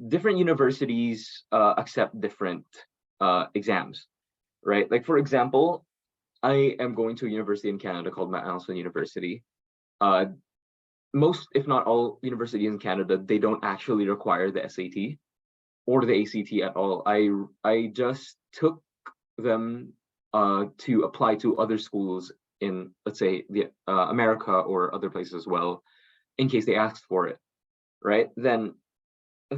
Different universities accept different exams, right? Like for example, I am going to a university in Canada called Mount Allison University. Most, if not all, universities in Canada, they don't actually require the SAT or the ACT at all. I just took them to apply to other schools in, let's say, the America or other places as well, in case they asked for it, right? Then,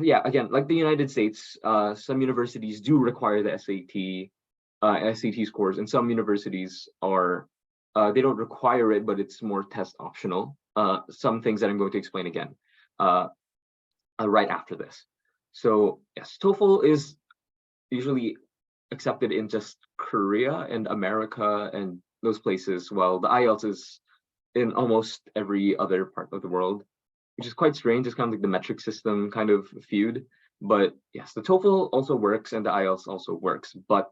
yeah, again, like the United States, some universities do require the SAT scores, and some universities are they don't require it, but it's more test optional. Some things that I'm going to explain again right after this. So yes, TOEFL is usually accepted in just Korea and America and those places, while the IELTS is in almost every other part of the world, which is quite strange. It's kind of like the metric system kind of feud. But yes, the TOEFL also works and the IELTS also works. But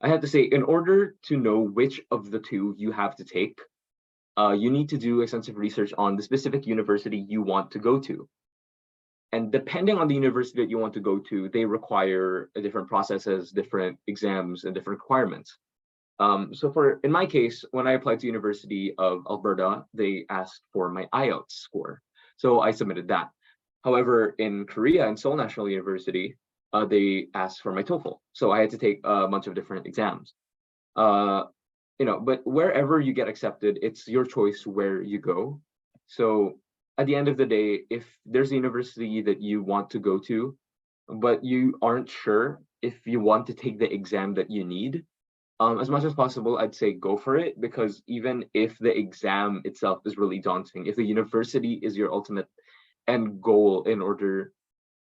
I have to say, in order to know which of the 2 you have to take, you need to do extensive research on the specific university you want to go to. And depending on the university that you want to go to, they require a different processes, different exams, and different requirements. So in my case, when I applied to University of Alberta, they asked for my IELTS score. So I submitted that. However, in Korea and Seoul National University, they asked for my TOEFL. So I had to take a bunch of different exams. But wherever you get accepted, it's your choice where you go. So at the end of the day, if there's a university that you want to go to, but you aren't sure if you want to take the exam that you need, as much as possible, I'd say go for it, because even if the exam itself is really daunting, if the university is your ultimate end goal, in order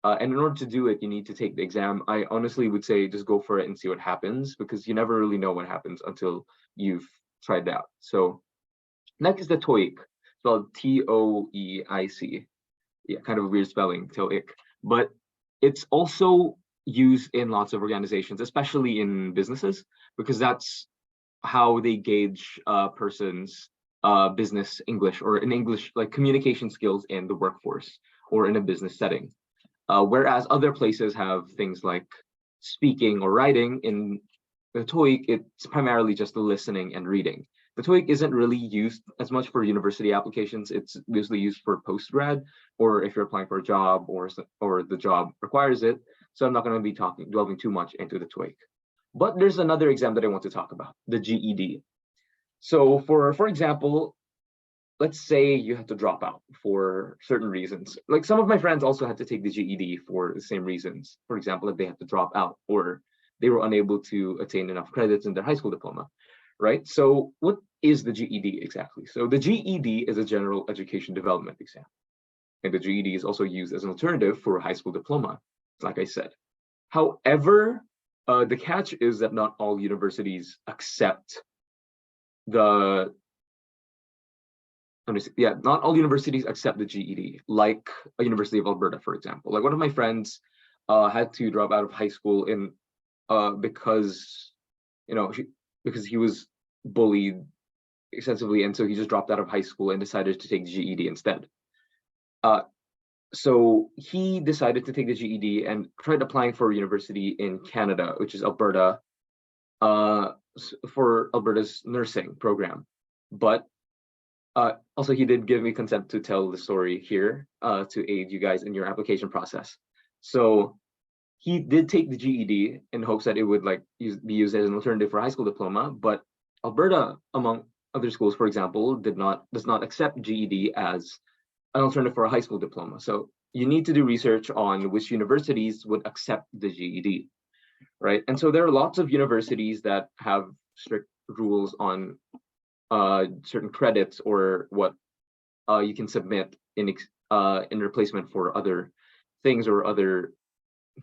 to do it, you need to take the exam, I honestly would say just go for it and see what happens, because you never really know what happens until you've tried it out. So next is the TOEIC, spelled TOEIC. Yeah, kind of a weird spelling, TOEIC. But it's also used in lots of organizations, especially in businesses, because that's how they gauge a person's business English, or in English, like communication skills in the workforce or in a business setting. Whereas other places have things like speaking or writing. In the TOEIC, it's primarily just the listening and reading. The TOEIC isn't really used as much for university applications. It's usually used for postgrad, or if you're applying for a job or the job requires it. So I'm not going to be delving too much into the TOEIC. But there's another exam that I want to talk about, the GED. So for example, let's say you had to drop out for certain reasons. Like some of my friends also had to take the GED for the same reasons. For example, if they had to drop out or they were unable to attain enough credits in their high school diploma, right? So what is the GED exactly? So the GED is a general education development exam. And the GED is also used as an alternative for a high school diploma, like I said. However, the catch is that not all universities accept the not all universities accept the GED, like a University of Alberta, for example. Like one of my friends had to drop out of high school in because because he was bullied extensively, and so he just dropped out of high school and decided to take the GED instead. So he decided to take the GED and tried applying for a university in Canada, which is Alberta, for Alberta's nursing program. But also, he did give me consent to tell the story here to aid you guys in your application process. So he did take the GED in hopes that it would be used as an alternative for a high school diploma. But Alberta, among other schools, for example, does not accept GED as an alternative for a high school diploma. So you need to do research on which universities would accept the GED, right? And so there are lots of universities that have strict rules on certain credits or what you can submit in replacement for other things or other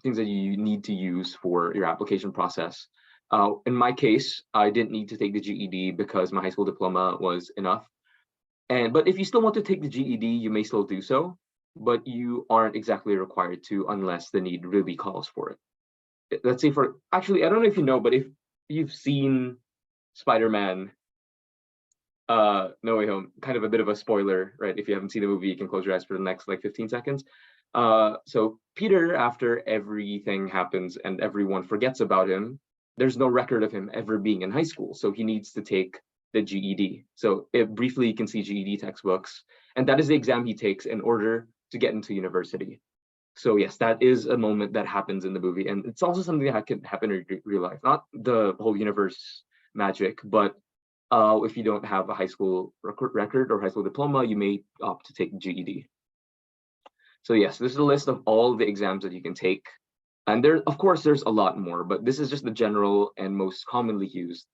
things that you need to use for your application process. In my case, I didn't need to take the GED because my high school diploma was enough. But if you still want to take the GED, you may still do so, but you aren't exactly required to unless the need really calls for it. Let's say actually, I don't know if you know, but if you've seen Spider-Man No Way Home, kind of a bit of a spoiler, right? If you haven't seen the movie, you can close your eyes for the next 15 seconds. So Peter, after everything happens and everyone forgets about him, there's no record of him ever being in high school. So he needs to take the GED. So briefly, you can see GED textbooks, and that is the exam he takes in order to get into university. So yes, that is a moment that happens in the movie, and it's also something that can happen in real life. Not the whole universe magic, but if you don't have a high school record or high school diploma, you may opt to take GED. So yes, this is a list of all the exams that you can take. And of course, there's a lot more, but this is just the general and most commonly used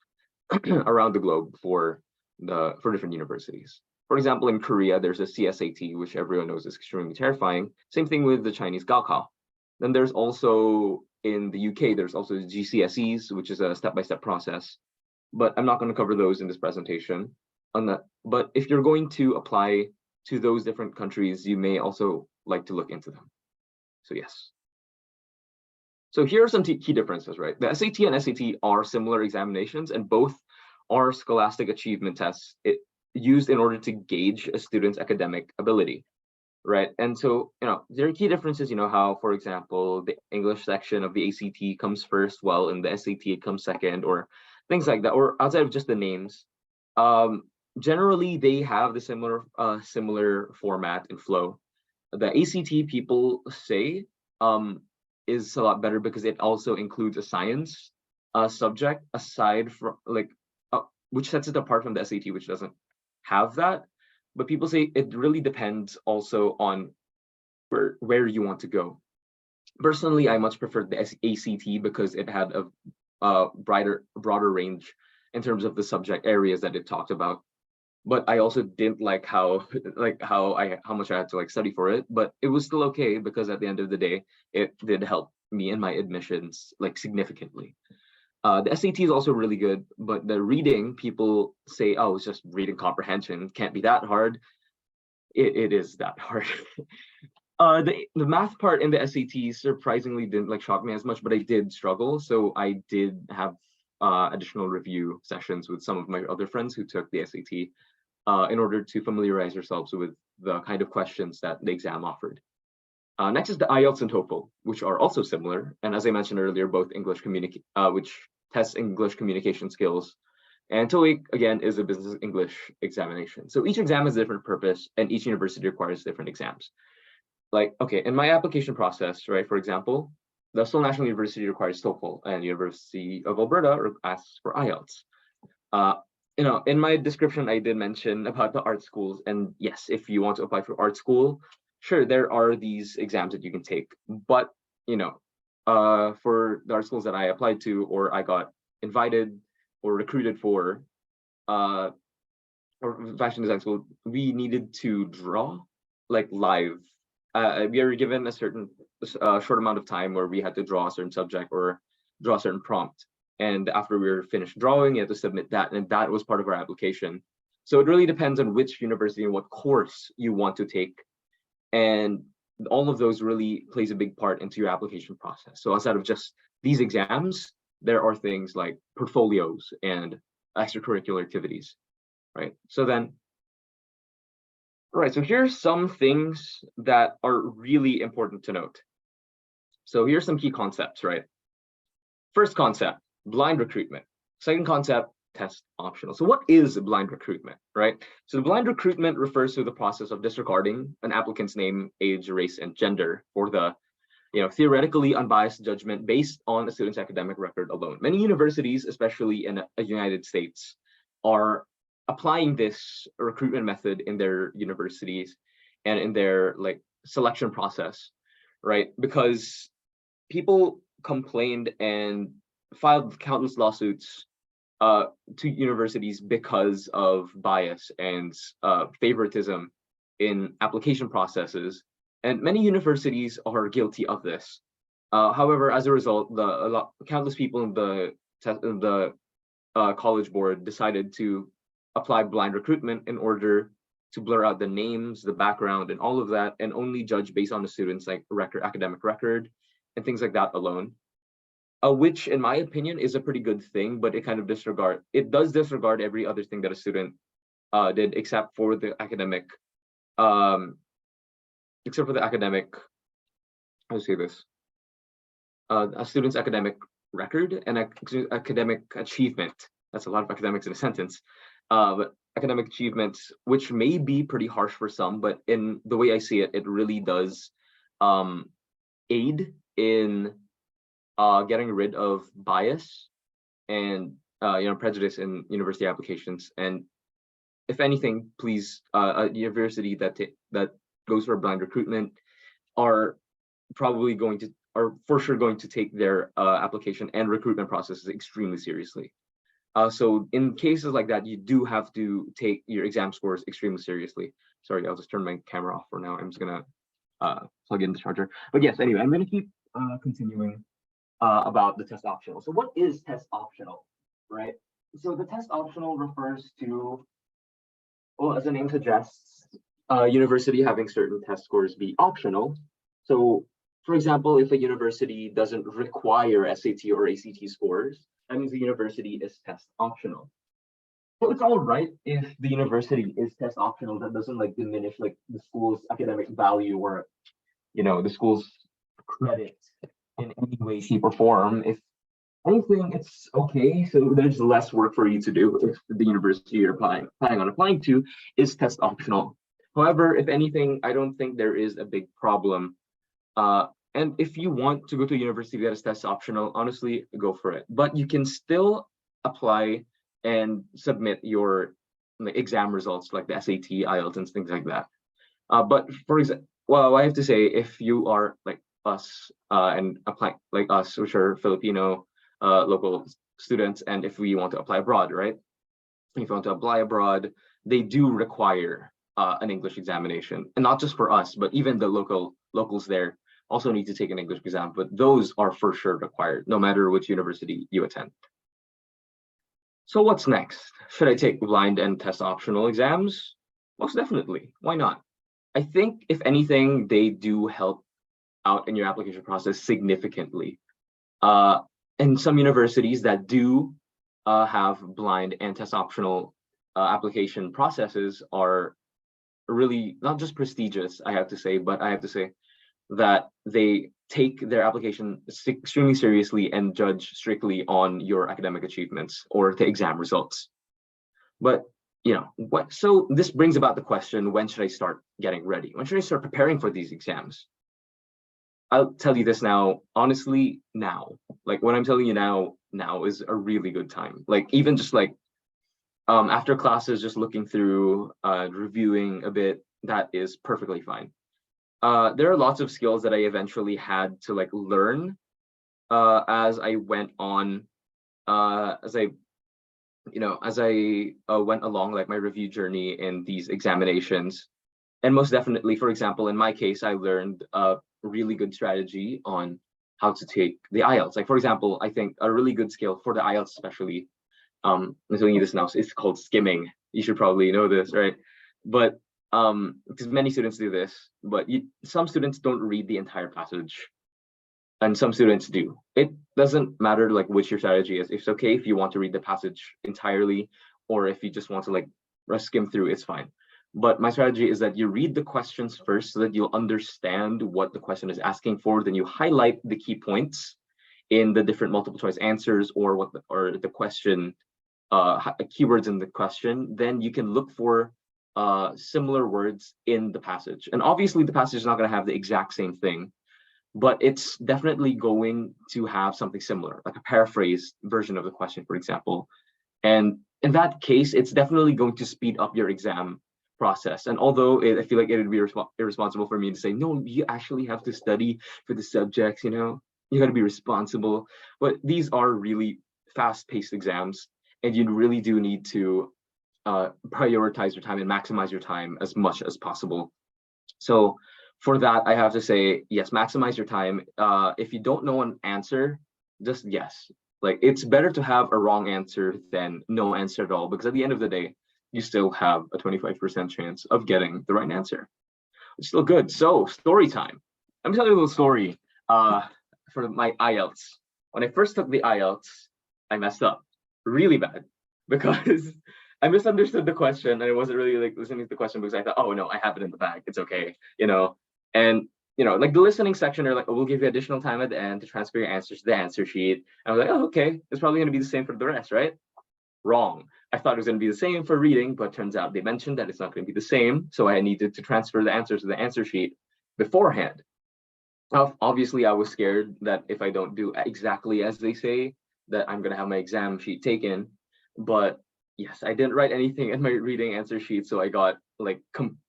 around the globe for different universities. For example, in Korea, there's a CSAT, which everyone knows is extremely terrifying. Same thing with the Chinese Gaokao. Then there's also, in the UK, there's also GCSEs, which is a step-by-step process. But I'm not going to cover those in this presentation. But if you're going to apply to those different countries, you may also like to look into them. So yes. So here are some key differences, right? The SAT and SAT are similar examinations, and both are scholastic achievement tests used in order to gauge a student's academic ability, right? And so, there are key differences, how, for example, the English section of the ACT comes first, while in the SAT it comes second, or things like that, or outside of just the names. Generally, they have the similar format and flow. The ACT, people say, is a lot better because it also includes a science subject aside from which sets it apart from the SAT, which doesn't have that. But people say it really depends also on where you want to go. Personally, I much preferred the ACT because it had a broader range in terms of the subject areas that it talked about. But I also didn't like how much I had to study for it. But it was still okay because at the end of the day, it did help me in my admissions significantly. The SAT is also really good, but the reading, people say, oh, it's just reading comprehension, can't be that hard. It is that hard. The math part in the SAT surprisingly didn't shock me as much, but I did struggle. So I did have additional review sessions with some of my other friends who took the SAT in order to familiarize yourselves with the kind of questions that the exam offered. Next is the IELTS and TOEFL, which are also similar. And as I mentioned earlier, both which tests English communication skills. And TOEIC, again, is a business English examination. So each exam has a different purpose, and each university requires different exams. Okay, in my application process, right, for example, the Seoul National University requires TOEFL, and University of Alberta asks for IELTS. in my description, I did mention about the art schools. And yes, if you want to apply for art school, sure, there are these exams that you can take. But, for the art schools that I applied to or I got invited or recruited for, uh, or fashion design school, we needed to draw like live. We were given a certain short amount of time where we had to draw a certain subject or draw a certain prompt. And after we were finished drawing, you had to submit that, and that was part of our application. So it really depends on which university and what course you want to take, and all of those really plays a big part into your application process. So outside of just these exams, there are things like portfolios and extracurricular activities, right? So then, all right, so here's some things that are really important to note. So here's some key concepts, right? First concept, blind recruitment. Second concept, test optional. So what is blind recruitment, right? So blind recruitment refers to the process of disregarding an applicant's name, age, race, and gender for the theoretically unbiased judgment based on a student's academic record alone. Many universities, especially in the United States, are applying this recruitment method in their universities and in their selection process, right? Because people complained and filed countless lawsuits to universities because of bias and favoritism in application processes. And many universities are guilty of this. However, as a result, countless people in the college board decided to apply blind recruitment in order to blur out the names, the background, and all of that, and only judge based on the student's academic record and things like that alone. Which, in my opinion, is a pretty good thing, but it does disregard every other thing that a student did, except for the academic, how to say this, a student's academic record and academic achievement. That's a lot of academics in a sentence. But academic achievements, which may be pretty harsh for some, but in the way I see it, it really does aid in getting rid of bias and prejudice in university applications. And if anything, please, a university that goes for blind recruitment are for sure going to take their application and recruitment processes extremely seriously. So in cases like that, you do have to take your exam scores extremely seriously. Sorry, I'll just turn my camera off for now. I'm just gonna plug in the charger. But yes, anyway, I'm gonna keep continuing about the test optional. So what is test optional, right? So the test optional refers to, well, as the name suggests, university having certain test scores be optional. So for example, if a university doesn't require SAT or ACT scores, that means the university is test optional. So it's all right if the university is test optional. That doesn't diminish the school's academic value or the school's credit in any way, shape, or form. If anything, it's okay. So there's less work for you to do if the university you're planning on applying to is test optional. However, if anything, I don't think there is a big problem. And if you want to go to a university that is test optional, honestly, go for it. But you can still apply and submit your exam results like the SAT, IELTS, and things like that. But for example, well, I have to say, if you are like us and apply like us, which are Filipino local students, and if we want to apply abroad, right? If you want to apply abroad, they do require an English examination, and not just for us, but even the locals there also need to take an English exam, but those are for sure required, no matter which university you attend. So what's next? Should I take blind and test optional exams? Most definitely. Why not? I think if anything, they do help out in your application process significantly. And some universities that do have blind and test optional application processes are really not just prestigious, I have to say, but I have to say that they take their application extremely seriously and judge strictly on your academic achievements or the exam results. But so this brings about the question, when should I start getting ready? When should I start preparing for these exams? I'll tell you this now, honestly, now. Like what I'm telling you now is a really good time. Like even just like after classes, just looking through, reviewing a bit, that is perfectly fine. There are lots of skills that I eventually had to like learn as I went on, as I went along like my review journey in these examinations. And most definitely, for example, in my case, I learned a really good strategy on how to take the IELTS. Like, for example, I think a really good skill for the IELTS, especially, I'm telling you this now, it's called skimming. You should probably know this, right? But because many students do this, but some students don't read the entire passage, and some students do. It doesn't matter like which your strategy is. It's okay if you want to read the passage entirely, or if you just want to like skim through, it's fine. But my strategy is that you read the questions first so that you'll understand what the question is asking for. Then you highlight the key points in the different multiple choice answers or the question, keywords in the question. Then you can look for similar words in the passage. And obviously the passage is not going to have the exact same thing, but it's definitely going to have something similar, like a paraphrased version of the question, for example. And in that case, it's definitely going to speed up your exam process. And although I feel like it would be irresponsible for me to say, no, you actually have to study for the subjects, you got to be responsible. But these are really fast-paced exams, and you really do need to prioritize your time and maximize your time as much as possible. So for that, I have to say, yes, maximize your time. If you don't know an answer, just guess. Like, it's better to have a wrong answer than no answer at all, because at the end of the day, you still have a 25% chance of getting the right answer. It's still good. So, story time. Let me tell you a little story for my IELTS. When I first took the IELTS, I messed up really bad because I misunderstood the question, and I wasn't really like listening to the question because I thought, oh no, I have it in the bag. It's okay, And like the listening section, they're like, oh, we'll give you additional time at the end to transfer your answers to the answer sheet. And I was like, oh, okay, it's probably going to be the same for the rest, right? Wrong. I thought it was going to be the same for reading, but turns out they mentioned that it's not going to be the same. So I needed to transfer the answers to the answer sheet beforehand. Obviously, I was scared that if I don't do exactly as they say, that I'm going to have my exam sheet taken. But yes, I didn't write anything in my reading answer sheet, so I got like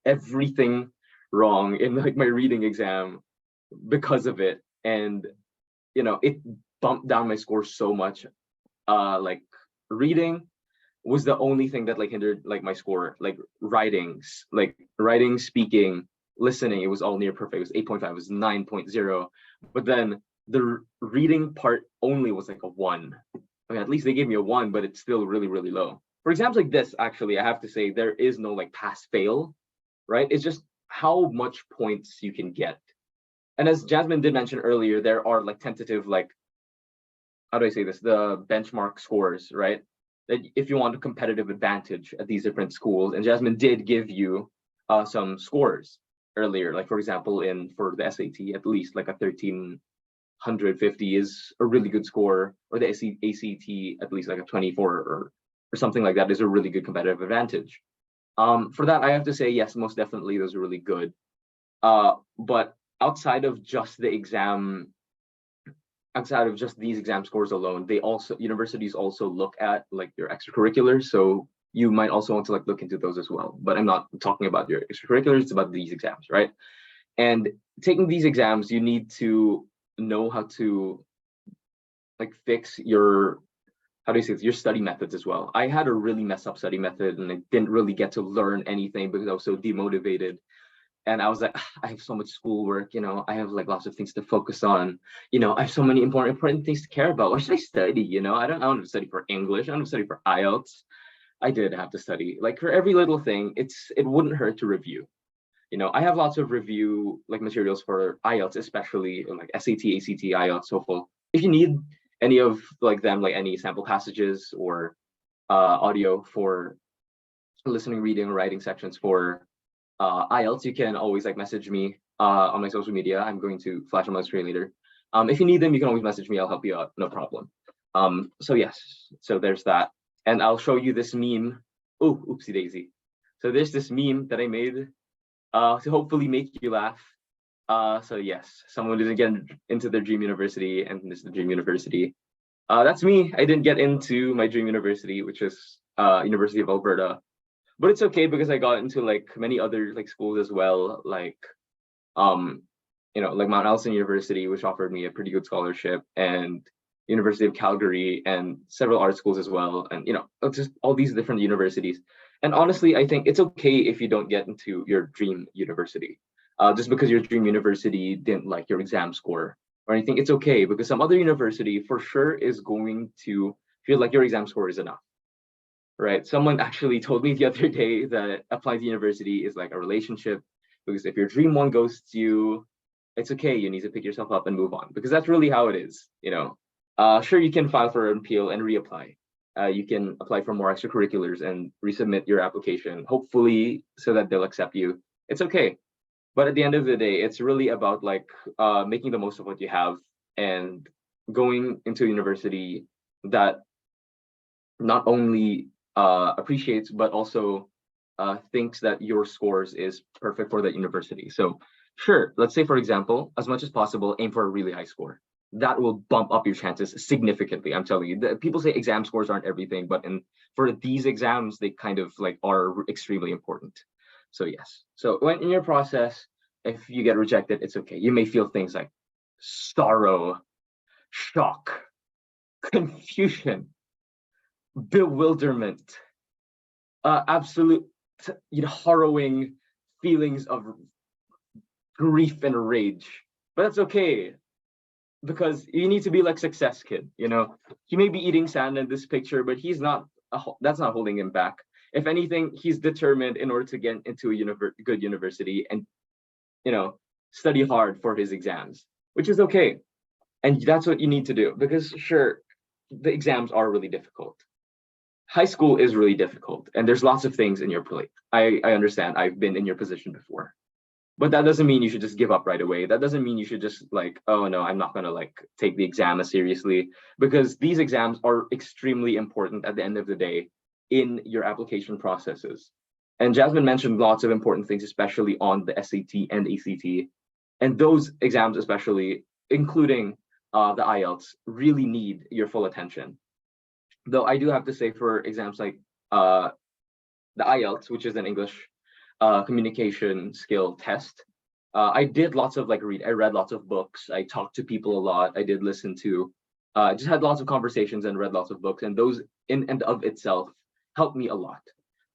everything wrong in like my reading exam because of it. And it bumped down my score so much. Like reading was the only thing that like hindered like my score. Like writing, speaking, listening, it was all near perfect. It was 8.5, it was 9.0. But then the reading part only was like a 1. I mean, at least they gave me a 1, but it's still really, really low. For exams like this, actually, I have to say there is no like pass fail, right? It's just how much points you can get. And as Jasmine did mention earlier, there are like tentative, like, how do I say this? The benchmark scores, right? That if you want a competitive advantage at these different schools, and Jasmine did give you some scores earlier, like for example, for the SAT, at least like a 1350 is a really good score, or the ACT at least like a 24 or something like that is a really good competitive advantage. For that, I have to say, yes, most definitely those are really good. But outside of just the exam, outside of just these exam scores alone, universities also look at like your extracurriculars. So you might also want to like look into those as well. But I'm not talking about your extracurriculars, it's about these exams, right? And taking these exams, you need to know how to like fix your, how do you say this, your study methods as well. I had a really messed up study method, and I didn't really get to learn anything because I was so demotivated. And I was like, I have so much schoolwork, I have like lots of things to focus on, I have so many important things to care about. What should I study? I don't want to study for English. I don't want to study for IELTS. I did have to study. Like for every little thing, it wouldn't hurt to review. I have lots of review like materials for IELTS, especially like SAT, ACT, IELTS, TOEFL. If you need any of like them, like any sample passages or audio for listening, reading, or writing sections for IELTS, you can always like message me on my social media. I'm going to flash on my screen later. If you need them, you can always message me. I'll help you out, no problem. So yes, so there's that. And I'll show you this meme. Oh, oopsie daisy. So there's this meme that I made to hopefully make you laugh. So yes, someone didn't get into their dream university, and this is the dream university. That's me. I didn't get into my dream university, which is University of Alberta. But it's okay because I got into like many other like schools as well, like like Mount Allison University, which offered me a pretty good scholarship, and University of Calgary, and several art schools as well, and just all these different universities. And honestly, I think it's okay if you don't get into your dream university, just because your dream university didn't like your exam score or anything. It's okay because some other university for sure is going to feel like your exam score is enough, right? Someone actually told me the other day that applying to university is like a relationship, because if your dream one goes to you, it's okay. You need to pick yourself up and move on, because that's really how it is. Sure, you can file for an appeal and reapply. You can apply for more extracurriculars and resubmit your application, hopefully, so that they'll accept you. It's okay. But at the end of the day, it's really about like making the most of what you have and going into a university that not only appreciates but also thinks that your scores is perfect for that university. So sure, let's say for example, as much as possible, aim for a really high score. That will bump up your chances significantly. I'm telling you. People say exam scores aren't everything, but for these exams, they kind of like are extremely important. So yes. So when in your process, if you get rejected, it's okay. You may feel things like sorrow, shock, confusion, bewilderment, absolute harrowing feelings of grief and rage. But that's okay, because you need to be like Success Kid. He may be eating sand in this picture, but he's not. That's not holding him back. If anything, he's determined in order to get into a good university and study hard for his exams, which is okay. And that's what you need to do, because sure, the exams are really difficult. High school is really difficult, and there's lots of things in your plate. I understand. I've been in your position before. But that doesn't mean you should just give up right away. That doesn't mean you should just like, oh no, I'm not gonna like take the exam as seriously, because these exams are extremely important at the end of the day in your application processes. And Jasmine mentioned lots of important things, especially on the SAT and ACT. And those exams, especially, including the IELTS, really need your full attention. Though I do have to say, for exams like the IELTS, which is an English communication skill test, I did lots of I read lots of books. I talked to people a lot. I did listen to, just had lots of conversations and read lots of books. And those in and of itself helped me a lot.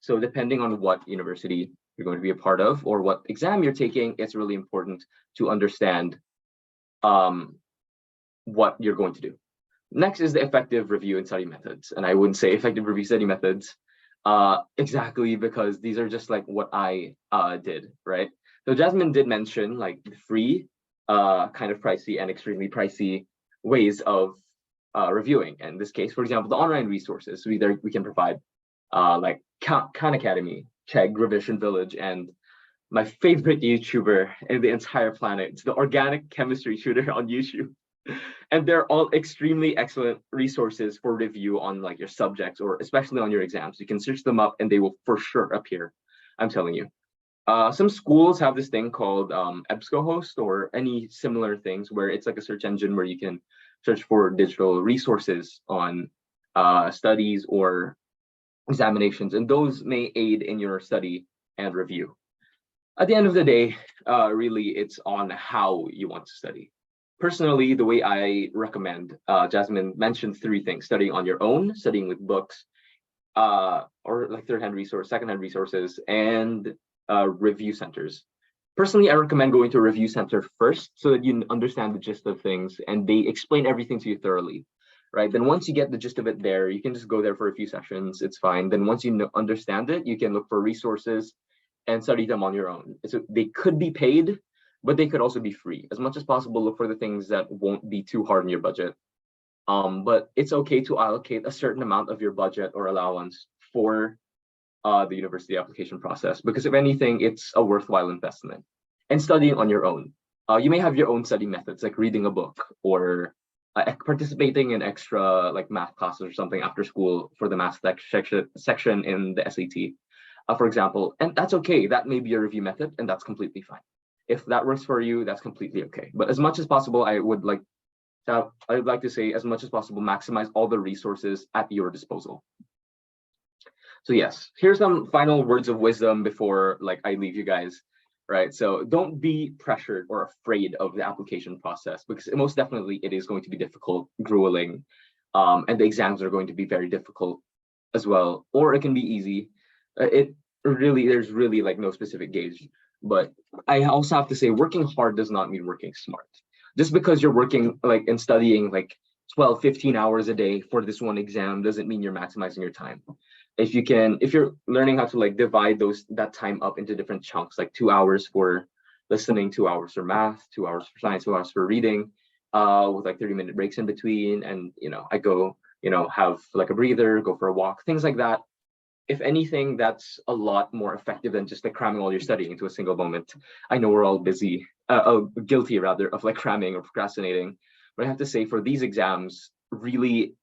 So depending on what university you're going to be a part of or what exam you're taking, it's really important to understand what you're going to do. Next is the effective review and study methods. And I wouldn't say effective review study methods exactly, because these are just like what I did, right? So Jasmine did mention like the free, kind of pricey, and extremely pricey ways of reviewing. In this case, for example, the online resources we can provide, like Khan Academy, Chegg, Revision Village, and my favorite YouTuber in the entire planet, it's the Organic Chemistry Tutor on YouTube. And they're all extremely excellent resources for review on like your subjects, or especially on your exams. You can search them up and they will for sure appear. I'm telling you. Some schools have this thing called EBSCOhost or any similar things, where it's like a search engine where you can search for digital resources on studies or examinations, and those may aid in your study and review. At the end of the day, really, it's on how you want to study. Personally, the way I recommend, Jasmine mentioned three things: studying on your own, studying with books, or like third-hand resource, second-hand resources, and review centers. Personally, I recommend going to a review center first so that you understand the gist of things and they explain everything to you thoroughly, right? Then once you get the gist of it there, you can just go there for a few sessions, it's fine. Then once you understand it, you can look for resources and study them on your own. So they could be paid, but they could also be free. As much as possible, look for the things that won't be too hard on your budget. But it's okay to allocate a certain amount of your budget or allowance for the university application process, because if anything, it's a worthwhile investment. And studying on your own. You may have your own study methods, like reading a book or participating in extra like math classes or something after school for the math section in the SAT, for example. And that's okay. That may be your review method, and that's completely fine. If that works for you, that's completely okay. But as much as possible, I would like to say, as much as possible, maximize all the resources at your disposal. So yes, here's some final words of wisdom before like I leave you guys, right? So don't be pressured or afraid of the application process, because most definitely it is going to be difficult, grueling, and the exams are going to be very difficult as well, or it can be easy. It really, there's really like no specific gauge. But I also have to say, working hard does not mean working smart. Just because you're working like and studying like 12, 15 hours a day for this one exam doesn't mean you're maximizing your time. If you're learning how to like divide that time up into different chunks, like 2 hours for listening, 2 hours for math, 2 hours for science, 2 hours for reading, with like 30-minute breaks in between, and I go, have like a breather, go for a walk, things like that. If anything, that's a lot more effective than just like cramming all your studying into a single moment. I know we're all busy, guilty rather, of like cramming or procrastinating, but I have to say for these exams, really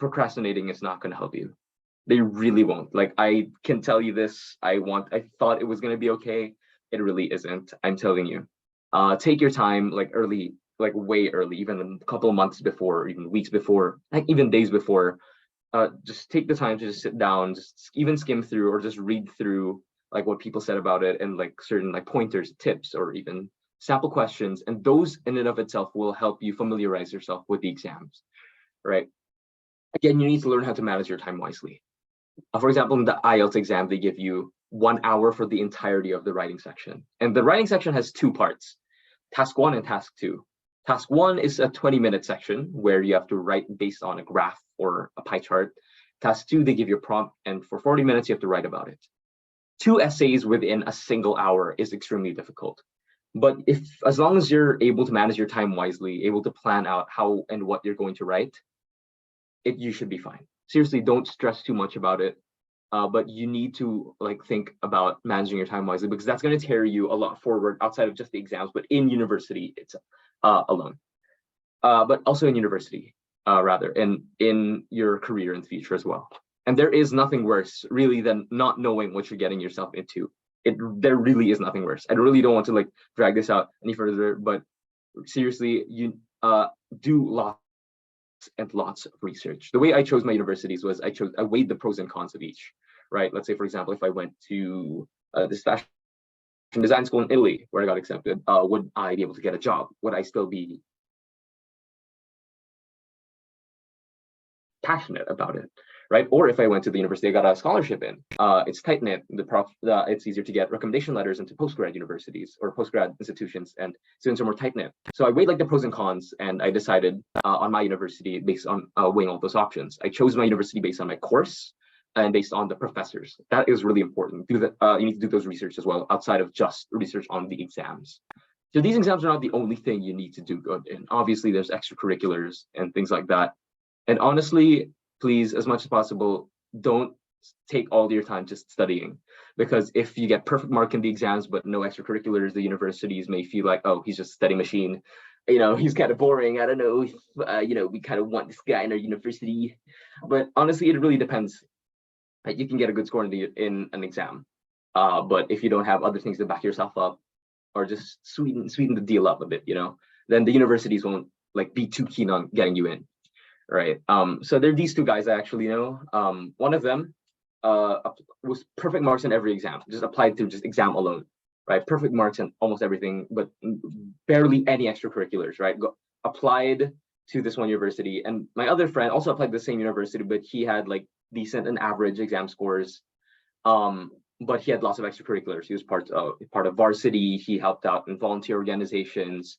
procrastinating is not going to help you. They really won't. Like, I can tell you this. I thought it was going to be okay. It really isn't. I'm telling you. Take your time, like early, like way early, even a couple of months before, or even weeks before, like even days before. Just take the time to just sit down, just even skim through or just read through like what people said about it, and like certain like pointers, tips, or even sample questions. And those in and of itself will help you familiarize yourself with the exams, right? Again, you need to learn how to manage your time wisely. For example, in the IELTS exam, they give you 1 hour for the entirety of the writing section. And the writing section has two parts, task 1 and task 2. Task 1 is a 20-minute section where you have to write based on a graph or a pie chart. Task 2, they give you a prompt, and for 40 minutes, you have to write about it. 2 essays within a single hour is extremely difficult. But as long as you're able to manage your time wisely, able to plan out how and what you're going to write, you should be fine. Seriously, don't stress too much about it. But you need to like think about managing your time wisely, because that's going to carry you a lot forward outside of just the exams, but in university it's alone. But also in university, rather, and in your career in the future as well. And there is nothing worse, really, than not knowing what you're getting yourself into. There really is nothing worse. I really don't want to like drag this out any further, but seriously, you do lots and lots of research. The way I chose my universities was I weighed the pros and cons of each, right? Let's say, for example, if I went to this fashion design school in Italy where I got accepted, would I be able to get a job? Would I still be passionate about it, right? Or if I went to the university I got a scholarship in, it's tight knit. It's easier to get recommendation letters into postgrad universities or postgrad institutions, and students are more tight knit. So I weighed like the pros and cons, and I decided on my university based on weighing all those options. I chose my university based on my course and based on the professors. That is really important. You need to do those research as well outside of just research on the exams. So these exams are not the only thing you need to do good in. Obviously, there's extracurriculars and things like that. And honestly, please, as much as possible, don't take all your time just studying, because if you get perfect mark in the exams but no extracurriculars, the universities may feel like, oh, he's just a study machine. He's kind of boring. I don't know. We kind of want this guy in our university. But honestly, it really depends. You can get a good score in an exam, but if you don't have other things to back yourself up, or just sweeten the deal up a bit, then the universities won't like be too keen on getting you in. Right. So there are these two guys I actually know. One of them was perfect marks in every exam, just applied through just exam alone, right? Perfect marks in almost everything, but barely any extracurriculars, right? Applied to this one university. And my other friend also applied to the same university, but he had like decent and average exam scores. But he had lots of extracurriculars. He was part of varsity. He helped out in volunteer organizations.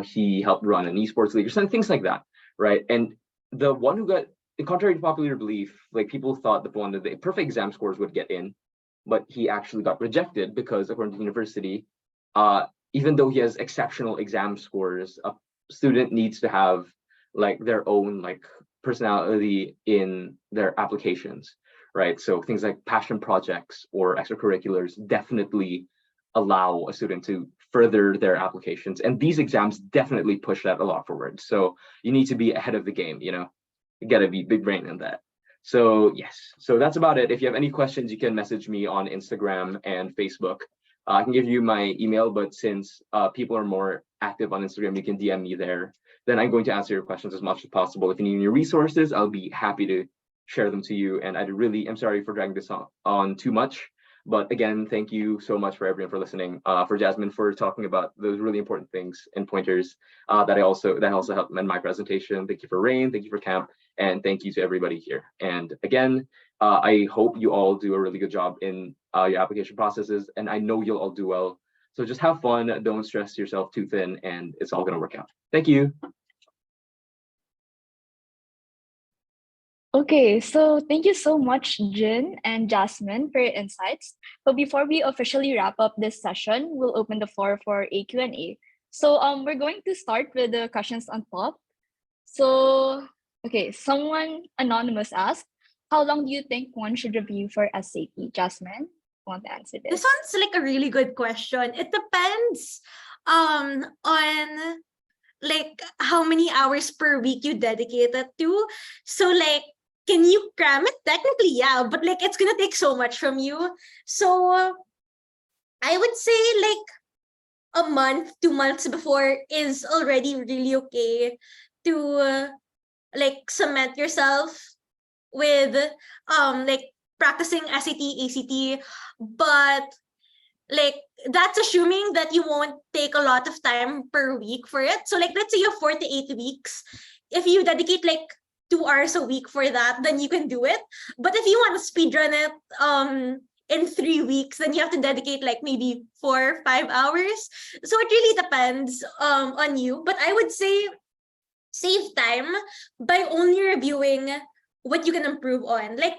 He helped run an esports league or something, things like that, right? And the one who got, contrary to popular belief, like people thought the perfect exam scores would get in, but he actually got rejected because, according to the university, even though he has exceptional exam scores, a student needs to have like their own like personality in their applications, right? So things like passion projects or extracurriculars definitely allow a student to further their applications, and these exams definitely push that a lot forward. So you need to be ahead of the game. You gotta be big brain in that. So yes, so that's about it. If you have any questions, you can message me on Instagram and Facebook. I can give you my email, but since people are more active on Instagram, you can DM me there. Then I'm going to answer your questions as much as possible. If you need any resources, I'll be happy to share them to you. And I'm sorry for dragging this on too much. But again, thank you so much for everyone for listening. For Jasmine for talking about those really important things and pointers that also helped in my presentation. Thank you for Rheign, thank you for Camp, and thank you to everybody here. And again, I hope you all do a really good job in your application processes, and I know you'll all do well. So just have fun, don't stress yourself too thin, and it's all gonna work out. Thank you. Okay, so thank you so much, Jin and Jasmine, for your insights. But before we officially wrap up this session, we'll open the floor for a Q&A. So we're going to start with the questions on top. So, okay, someone anonymous asked, how long do you think one should review for SAT? Jasmine, want to answer this? This one's like a really good question. It depends on like how many hours per week you dedicate it to. So like, can you cram it? Technically, yeah, but like it's gonna take so much from you. So I would say like a month, 2 months before is already really okay to like cement yourself with like practicing SAT, ACT, but like that's assuming that you won't take a lot of time per week for it. So like let's say you have 4 to 8 weeks. If you dedicate like 2 hours a week for that, then you can do it. But if you want to speedrun it in 3 weeks, then you have to dedicate like maybe 4 or 5 hours. So it really depends on you. But I would say save time by only reviewing what you can improve on. Like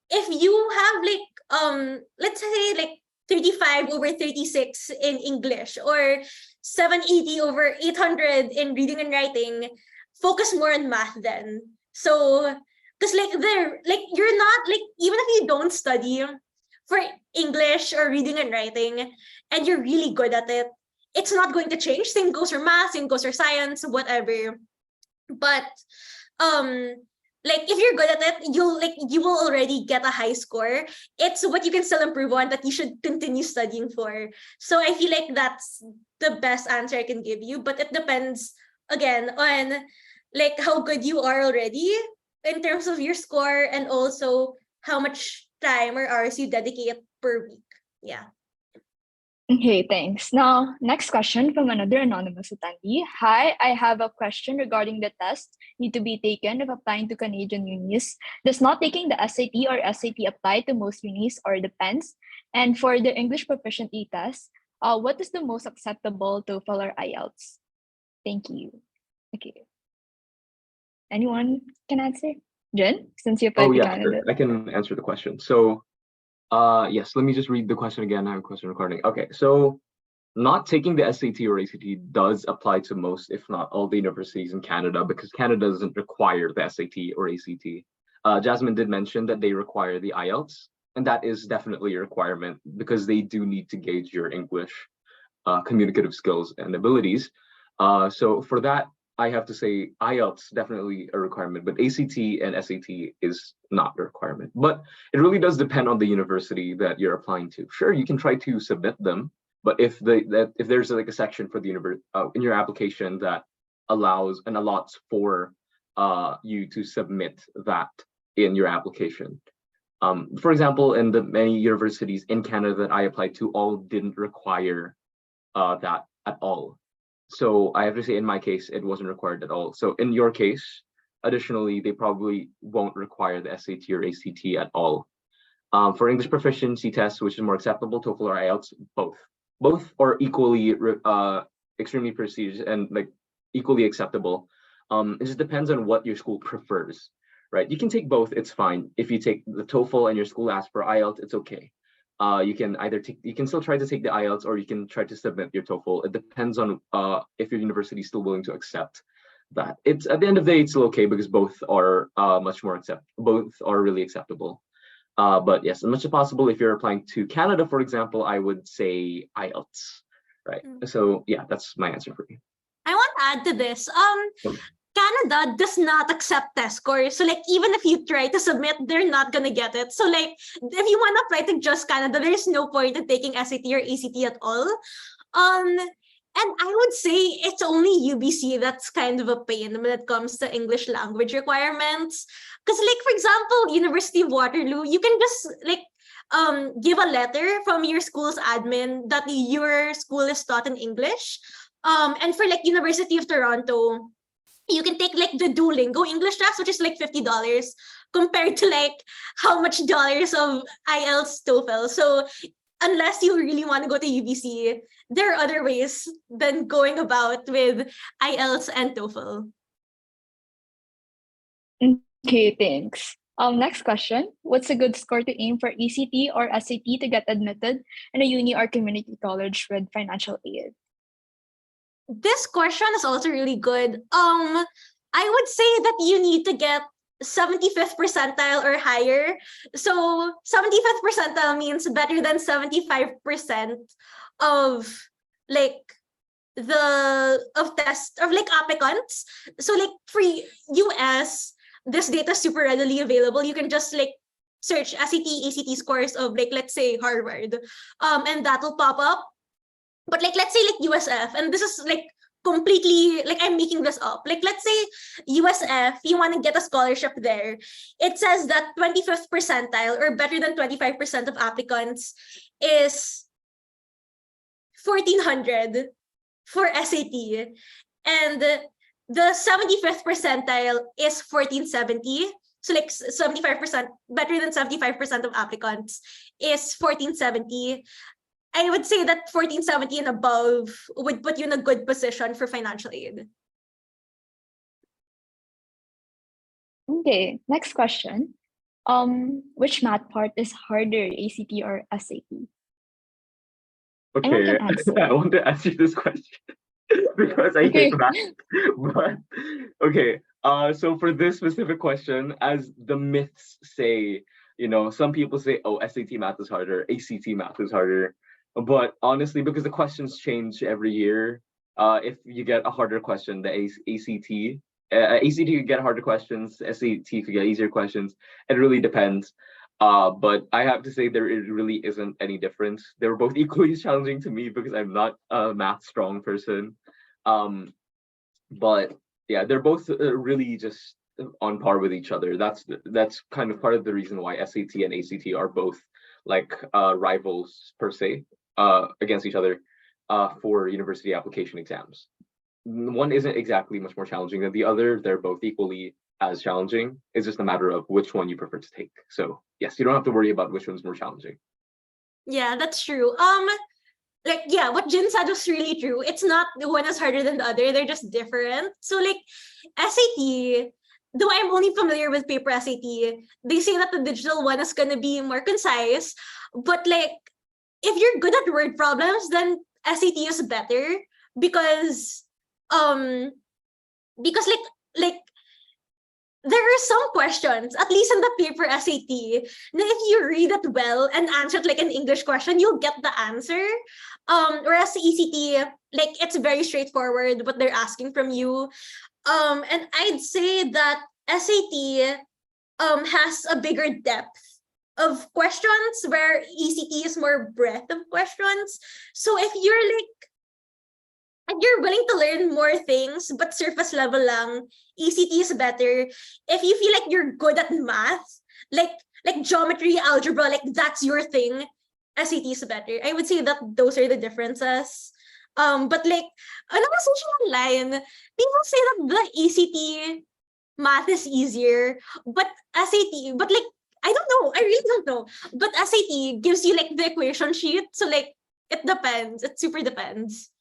if you have like let's say like 35 over 36 in English or 780 over 800 in reading and writing, focus more on math then. So because like you're not like, even if you don't study for English or reading and writing and you're really good at it, it's not going to change. Same goes for math, same goes for science, whatever. But like if you're good at it, you will already get a high score. It's what you can still improve on that you should continue studying for. So I feel like that's the best answer I can give you, but it depends again on like how good you are already in terms of your score and also how much time or hours you dedicate per week. Yeah. Okay, thanks. Now, next question from another anonymous attendee. Hi, I have a question regarding the test need to be taken if applying to Canadian unis. Does not taking the SAT or SAT apply to most unis or depends? And for the English proficiency test, what is the most acceptable TOEFL or IELTS? Thank you. Okay. Anyone can answer? Jen, since you applied to yeah, Canada. sure. I can answer the question. So yes, let me just read the question again. I have a question recording. Okay, so not taking the SAT or ACT does apply to most, if not all, the universities in Canada, because Canada doesn't require the SAT or ACT. Jasmine did mention that they require the IELTS, and that is definitely a requirement because they do need to gauge your English communicative skills and abilities. So for that, I have to say IELTS definitely a requirement, but ACT and SAT is not a requirement. But it really does depend on the university that you're applying to. Sure, you can try to submit them, but if there's like a section for the in your application that allows and allots for you to submit that in your application. For example, in the many universities in Canada that I applied to, all didn't require that at all. So I have to say, in my case, it wasn't required at all. So in your case, additionally, they probably won't require the SAT or ACT at all. For English proficiency tests, which is more acceptable, TOEFL or IELTS, both are equally extremely prestigious and like equally acceptable. It just depends on what your school prefers, right? You can take both; it's fine. If you take the TOEFL and your school asks for IELTS, it's okay. You can still try to take the IELTS or you can try to submit your TOEFL. It depends on if your university is still willing to accept that. It's at the end of the day, it's still okay because both are both are really acceptable. But yes, as much as possible, if you're applying to Canada, for example, I would say IELTS, right? So yeah, that's my answer for you. I want to add to this. Okay. Canada does not accept test scores. So like even if you try to submit, they're not gonna get it. So like if you want to apply to just Canada, there's no point in taking SAT or ACT at all. And I would say it's only UBC that's kind of a pain when it comes to English language requirements. Because, like, for example, University of Waterloo, you can just like give a letter from your school's admin that your school is taught in English. And for like University of Toronto, you can take like the Duolingo English class, which is like $50 compared to like how much dollars of IELTS TOEFL. So unless you really want to go to UBC, there are other ways than going about with IELTS and TOEFL. Okay, thanks. Next question. What's a good score to aim for ECT or SAT to get admitted in a uni or community college with financial aid? This question is also really good. I would say that you need to get 75th percentile or higher. So 75th percentile means better than 75% of like test of like applicants. So like for US, this data is super readily available. You can just like search SAT, ACT scores of like, let's say Harvard, and that'll pop up. But like, let's say like USF, and this is like completely like I'm making this up. Like, let's say USF, you want to get a scholarship there. It says that 25th percentile or better than 25% of applicants is 1400 for SAT, and the 75th percentile is 1470. So like 75%, better than 75% of applicants is 1470. I would say that 1470 and above would put you in a good position for financial aid. Okay, next question. Which math part is harder, ACT or SAT? Anyone Okay, can answer. I want to ask you this question because I Okay. hate math. But okay, so for this specific question, as the myths say, some people say, oh, SAT math is harder, ACT math is harder. But honestly, because the questions change every year, if you get a harder question, the ACT could get harder questions, SAT could get easier questions. It really depends. But I have to say there really isn't any difference. They were both equally challenging to me because I'm not a math strong person. But yeah, they're both really just on par with each other. That's kind of part of the reason why SAT and ACT are both like rivals per se against each other for university application exams. One isn't exactly much more challenging than the other. They're both equally as challenging. It's just a matter of which one you prefer to take. So yes, you don't have to worry about which one's more challenging. Yeah, that's true. Like, yeah, what Jin said was really true. It's not the one is harder than the other. They're just different. So like SAT, though I'm only familiar with paper SAT, they say that the digital one is going to be more concise. But like, if you're good at word problems, then SAT is better because like there are some questions, at least in the paper SAT, that if you read it well and answer it like an English question, you'll get the answer. Whereas the ECT, like it's very straightforward what they're asking from you. And I'd say that SAT has a bigger depth of questions, where ECT is more breadth of questions. So if you're willing to learn more things but surface level lang, ECT is better. If you feel like you're good at math, like geometry, algebra, like that's your thing, SAT is better. I would say that those are the differences. But like another social online, people say that the ECT math is easier, but SAT, but like I don't know, I really don't know. But SAT gives you like the equation sheet, so like it depends. It super depends.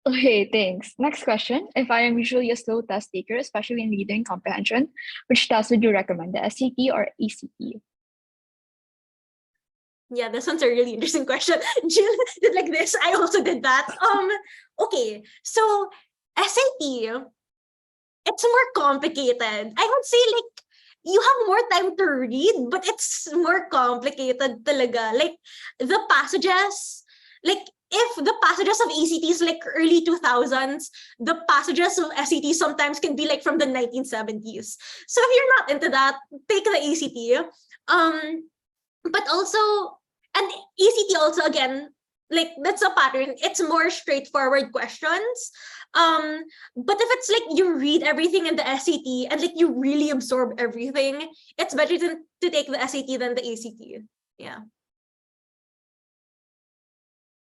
Okay, thanks. Next question. If I am usually a slow test taker, especially in reading comprehension, which test would you recommend, the SAT or ACT? Yeah, this one's a really interesting question. Jill did like this. I also did that. Okay, so SAT, it's more complicated. I would say like you have more time to read, but it's more complicated talaga. Like the passages, like if the passages of ACT is like early 2000s, the passages of SAT sometimes can be like from the 1970s. So if you're not into that, take the ACT. But also, and ACT also again, like that's a pattern. It's more straightforward questions. But if it's like you read everything in the SAT and like you really absorb everything, it's better to take the SAT than the ACT. Yeah.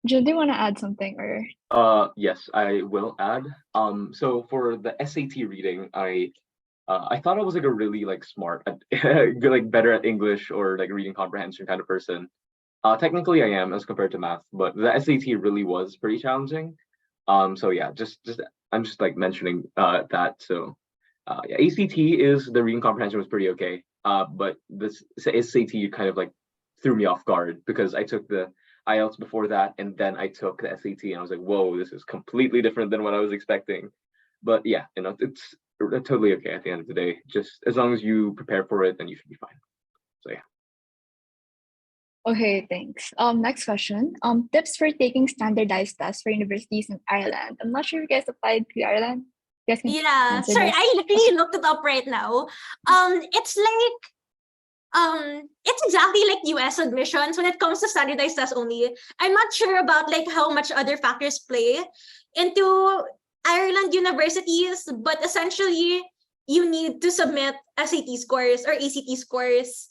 Jill, do you want to add something or? Yes, I will add. So for the SAT reading, I thought I was like a really like smart, good, like better at English or like reading comprehension kind of person. Technically I am as compared to math, but the SAT really was pretty challenging. So yeah, just I'm just like mentioning that. So yeah, ACT is the reading comprehension was pretty okay. But this SAT kind of like threw me off guard because I took the IELTS before that and then I took the SAT and I was like, whoa, this is completely different than what I was expecting. But yeah, it's totally okay at the end of the day. Just as long as you prepare for it, then you should be fine. So yeah. Okay, thanks. Next question. Tips for taking standardized tests for universities in Ireland. I'm not sure if you guys applied to Ireland. You guys can Yeah. answer Sorry, this. I literally looked it up right now. It's like it's exactly like US admissions when it comes to standardized tests only. I'm not sure about like how much other factors play into Ireland universities, but essentially you need to submit SAT scores or ACT scores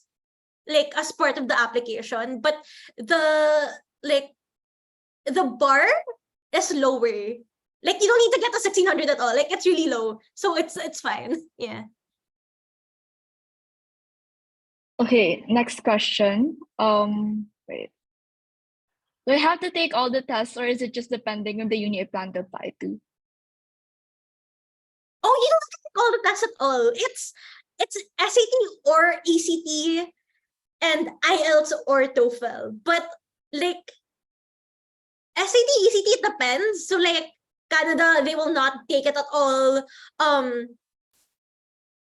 like as part of the application, but the like the bar is lower. Like you don't need to get a 1600 at all. Like it's really low. So it's fine. Yeah. Okay, next question. Wait. Do I have to take all the tests or is it just depending on the uni I plan to apply to? Oh, you don't have to take all the tests at all. It's SAT or ACT and IELTS or TOEFL. But like SAT, ECT, it depends. So like Canada, they will not take it at all.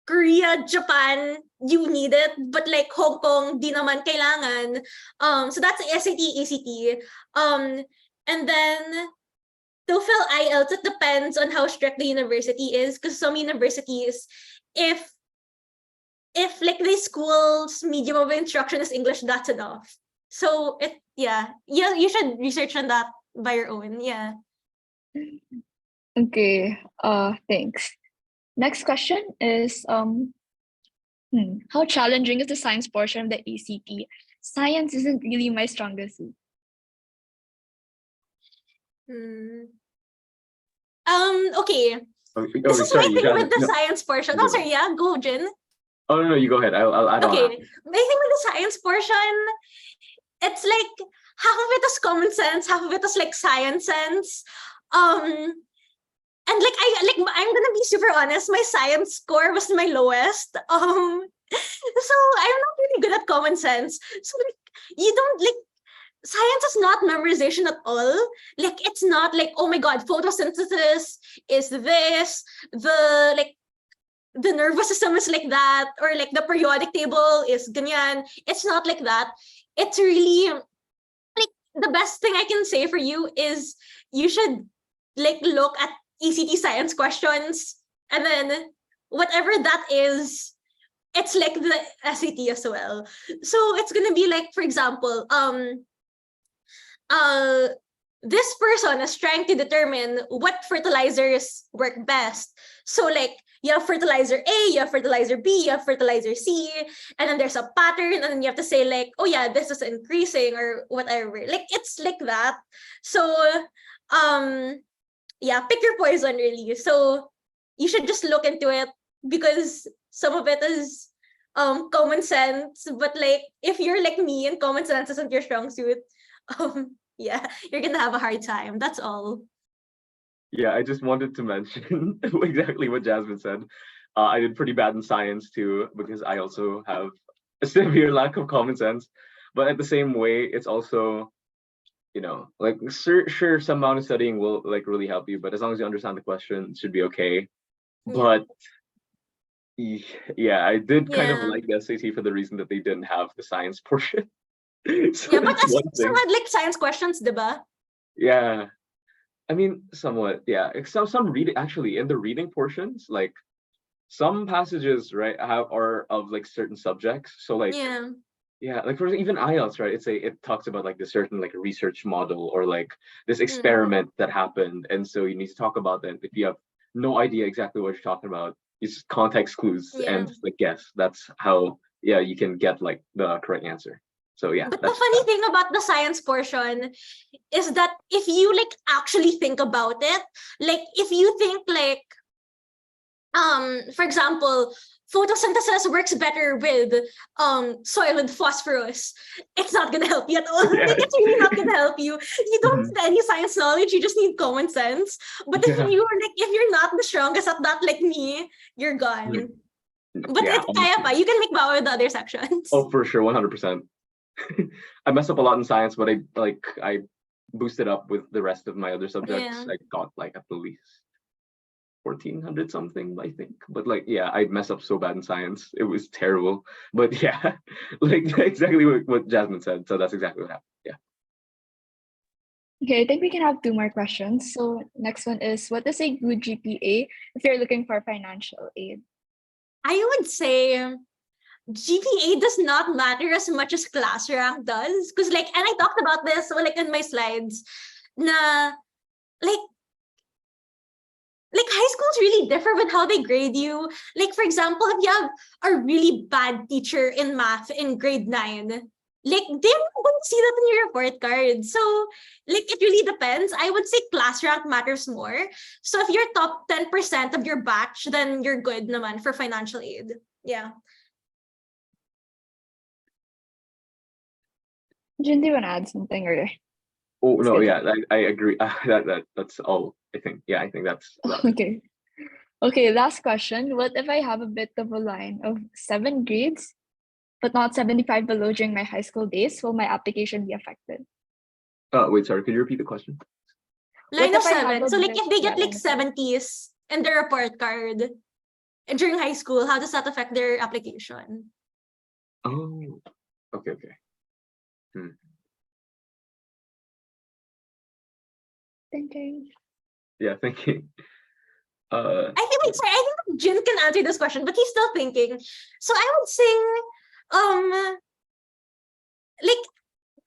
Korea, Japan, you need it, but like Hong Kong, di naman kailangan. So that's SAT, ACT. And then TOEFL, IELTS, it depends on how strict the university is. Because some universities, if like the school's medium of instruction is English, that's enough. So you should research on that by your own. Yeah. Okay, thanks. Next question is how challenging is the science portion of the ACT? Science isn't really my strongest suit. Okay. This is my Sorry, you thing got with it. the No, science portion. you Oh, go. sorry, yeah, go, Jin. Oh no, you go ahead. I'll add on Okay. after. My thing with the science portion, it's like half of it is common sense, half of it is like science sense. And like I'm gonna be super honest, my science score was my lowest. So I'm not really good at common sense. So like you don't like science is not memorization at all. Like it's not like, oh my god, photosynthesis is this, the nervous system is like that, or like the periodic table is ganyan. It's not like that. It's really like the best thing I can say for you is you should like look at ECT science questions and then whatever that is, it's like the SAT as well. So it's gonna be like, for example, this person is trying to determine what fertilizers work best. So like you have fertilizer A, you have fertilizer B, you have fertilizer C, and then there's a pattern, and then you have to say like, oh yeah, this is increasing or whatever. Like it's like that. So yeah, pick your poison really. So you should just look into it because some of it is common sense, but like if you're like me and common sense isn't your strong suit, yeah, you're gonna have a hard time. That's all. Yeah, I just wanted to mention exactly what Jasmine said. I did pretty bad in science too because I also have a severe lack of common sense. But at the same way, it's also, like sure, some amount of studying will like really help you, but as long as you understand the question, it should be okay. But yeah, I did kind of Yeah. like the SAT for the reason that they didn't have the science portion. So Yeah, but that's I one still thing. had like science questions, diba? Yeah. I mean, somewhat, yeah. Some reading actually in the reading portions, like some passages, right, are of like certain subjects. So like Yeah. Yeah, like for even IELTS, right? It talks about like the certain like research model or like this Mm, experiment that happened, and so you need to talk about that. If you have no idea exactly what you're talking about, it's just context clues yeah. and just like guess. That's how yeah you can get like the correct answer. So yeah, But the that's funny thing about the science portion is that if you like actually think about it, like if you think like for example, photosynthesis works better with soil with phosphorus, it's not gonna help you at all. yeah. Like it's really not gonna help you. You don't Mhm. need any science knowledge, you just need common sense. But Yeah. if you're not the strongest at that like me, you're gone. Mhm. But Yeah, it's kaya honestly. pa. You can make power with the other sections. Oh, for sure, 100%. I messed up a lot in science, but I boosted up with the rest of my other subjects. Yeah. I got like at least 1400 something, I think. But like, yeah, I messed up so bad in science. It was terrible. But yeah, like exactly what Jasmine said. So that's exactly what happened. Yeah. Okay, I think we can have two more questions. So next one is, what is a good GPA if you're looking for financial aid? I would say GPA does not matter as much as class rank does. Because like, and I talked about this like in my slides, na like high schools really differ with how they grade you. Like for example, if you have a really bad teacher in math in grade 9, like they're not going to see that in your report card. So like it really depends. I would say class rank matters more. So if you're top 10% of your batch, then you're good naman for financial aid. Yeah. Jin, do you want to add something or Oh it's no, good? yeah, I agree. That's all. I think. Yeah, I think that's about it. Okay. Okay, last question. What if I have a bit of a line of 7 grades, but not 75 below during my high school days? Will my application be affected? Wait, sorry. Could you repeat the question? What Line of if I have 7. a So like bit, if they yeah, get like line of seven. 70s in their report card during high school, how does that affect their application? Oh, okay, okay. Hmm. Thinking. Yeah, thank you. I think sorry, I think Jin can answer this question, but he's still thinking. So I would say, um, like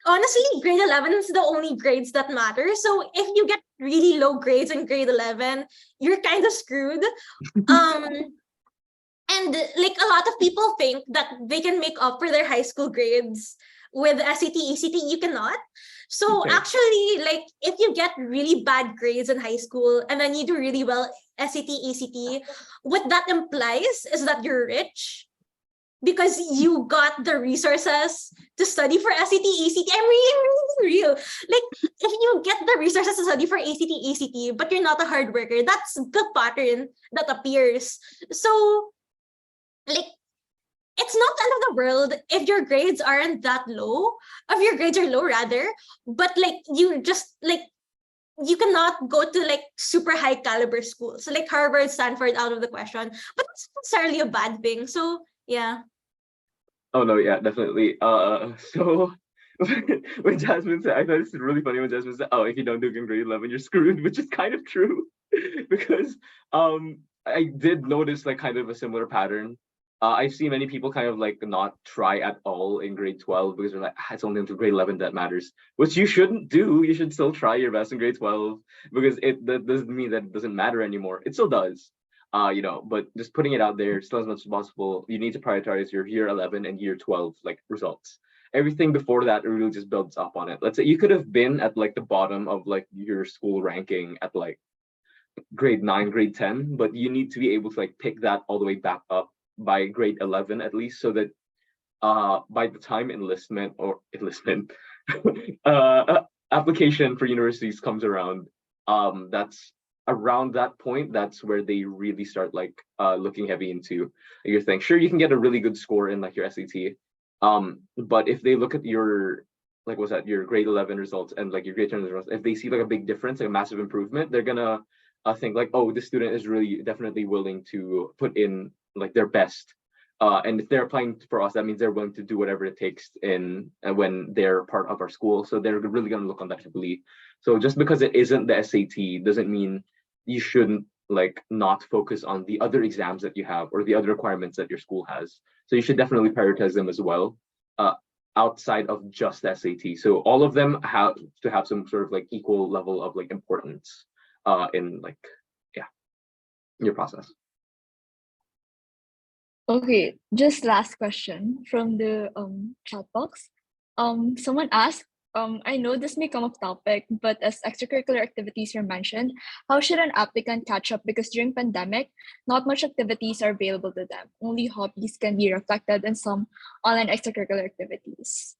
honestly, grade 11 is the only grades that matter. So if you get really low grades in grade 11, you're kind of screwed. Um, and like a lot of people think that they can make up for their high school grades with SAT, ECT. You cannot. So Okay. actually, like if you get really bad grades in high school and then you do really well SAT, ECT, what that implies is that you're rich because you got the resources to study for SAT, ECT. I'm really real. Like, if you get the resources to study for ACT, ECT, but you're not a hard worker, that's the pattern that appears. So, like, it's not the end of the world if your grades aren't that low, if your grades are low rather, but like, you just, like, you cannot go to like super high caliber schools. So like Harvard, Stanford out of the question. But that's not necessarily a bad thing. So yeah. Oh no, yeah, definitely. So when Jasmine said, I thought it's really funny when Jasmine said, "Oh, if you don't do it in grade 11, you're screwed," which is kind of true, because I did notice like kind of a similar pattern. I see many people kind of like not try at all in grade 12 because they're like, it's only until grade 11 that matters, which you shouldn't do. You should still try your best in grade 12 because that doesn't mean that it doesn't matter anymore. It still does, but just putting it out there still as much as possible. You need to prioritize your year 11 and year 12 like results. Everything before that really just builds up on it. Let's say you could have been at like the bottom of like your school ranking at like grade 9, grade 10, but you need to be able to like pick that all the way back up by grade 11 at least, so that by the time enlistment application for universities comes around, that's around that point that's where they really start like looking heavy into your thing. Sure, you can get a really good score in like your SAT, but if they look at your like what's that your grade 11 results and like your grade 10 results, if they see like a big difference, like a massive improvement, they're gonna think like, oh, this student is really definitely willing to put in like their best, and if they're applying for us, that means they're willing to do whatever it takes in when they're part of our school. So they're really going to look on that heavily. So just because it isn't the SAT doesn't mean you shouldn't like not focus on the other exams that you have or the other requirements that your school has. So you should definitely prioritize them as well. Uh, outside of just SAT. So all of them have to have some sort of like equal level of like importance in like, yeah, your process. Okay, just last question from the chat box. Someone asked, I know this may come off topic, but as extracurricular activities were mentioned, how should an applicant catch up? Because during pandemic, not much activities are available to them. Only hobbies can be reflected in some online extracurricular activities.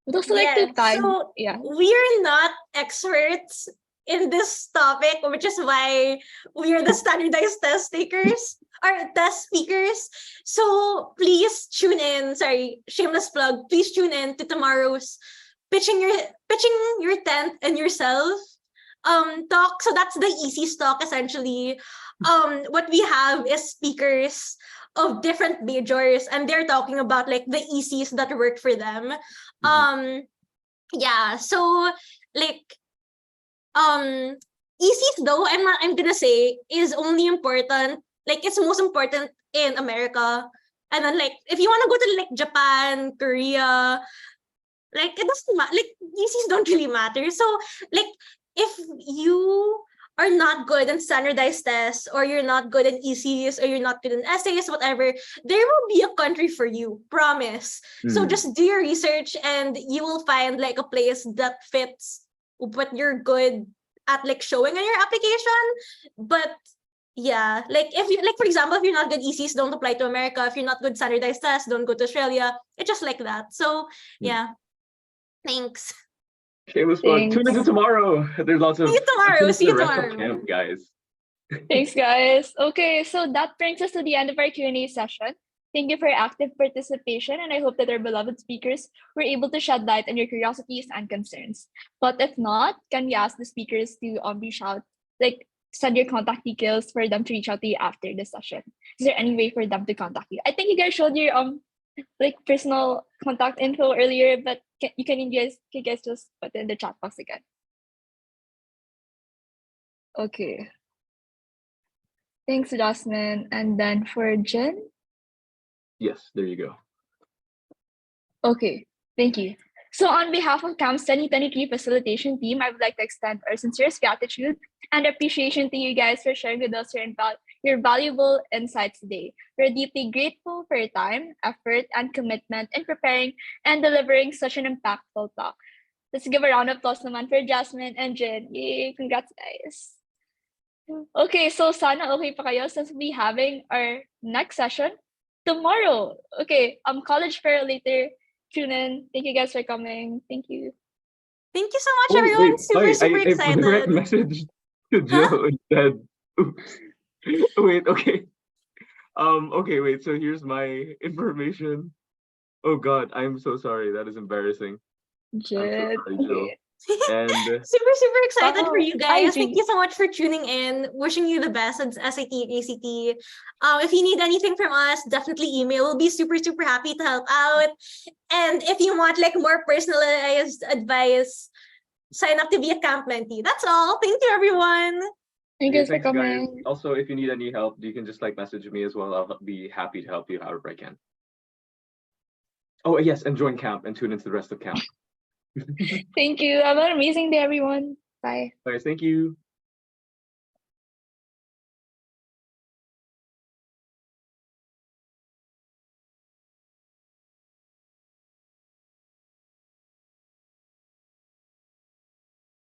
Would also like to Yeah, tag, so yeah. we're not experts in this topic, which is why we are the standardized test takers or test speakers. So please tune in. Sorry, shameless plug. Please tune in to tomorrow's pitching your tent and yourself talk. So that's the easy talk essentially. What we have is speakers of different majors, and they're talking about like the ECs that work for them. Yeah, so like ECs though, I'm gonna say is only important, like it's most important in America. And then like if you want to go to like Japan, Korea, like it doesn't matter, like ECs don't really matter. So like if you are not good in standardized tests, or you're not good in ECs, or you're not good in essays, whatever, there will be a country for you, promise. So just do your research and you will find like a place that fits what you're good at like showing on your application. But yeah, like if you like, for example, if you're not good ECs, don't apply to America. If you're not good standardized tests, don't go to Australia. It's just like that. So yeah. Thanks. Shameless plug. Tune into Thanks. tomorrow. There's lots of See you tomorrow. See the you rest of tomorrow. camp, guys. Thanks, guys. Okay, so that brings us to the end of our Q&A session. Thank you for your active participation, and I hope that our beloved speakers were able to shed light on your curiosities and concerns. But if not, can we ask the speakers to reach out, like send your contact details for them to reach out to you after the session? Is there any way for them to contact you? I think you guys showed your like personal contact info earlier, but you guys just put it in the chat box again. Okay. Thanks, Jasmine. And then for Jen. Yes, there you go. Okay, thank you. So on behalf of CAMP's 2023 facilitation team, I would like to extend our sincerest gratitude and appreciation to you guys for sharing with us your valuable insights today. We're deeply grateful for your time, effort, and commitment in preparing and delivering such an impactful talk. Let's give a round of applause naman for Jasmine and Jen. Yay, congrats guys. Okay, so sana okay pa kayo since we'll be having our next session tomorrow. Okay, college fair later. Tune in. Thank you guys for coming. Thank you. Thank you so much, Oh, everyone. wait, Super, sorry, super I excited. direct message to Jill instead. Wait, okay. Okay, wait, so here's my information. Oh God, I'm so sorry. That is embarrassing. I'm so Jen. sorry, Jill. Okay. And Super, super excited for Oh, you guys. Thank IG. you so much for tuning in. Wishing you the best at SAT and ACT. If you need anything from us, definitely email. We'll be super, super happy to help out. And if you want like more personalized advice, sign up to be a camp mentee. That's all. Thank you, everyone. Thank you okay, guys for thanks, guys. coming. Also, if you need any help, you can just like message me as well. I'll be happy to help you however I can. Oh yes, and join camp and tune into the rest of camp. Thank you. Have an amazing day, everyone. Bye. Guys, thank you.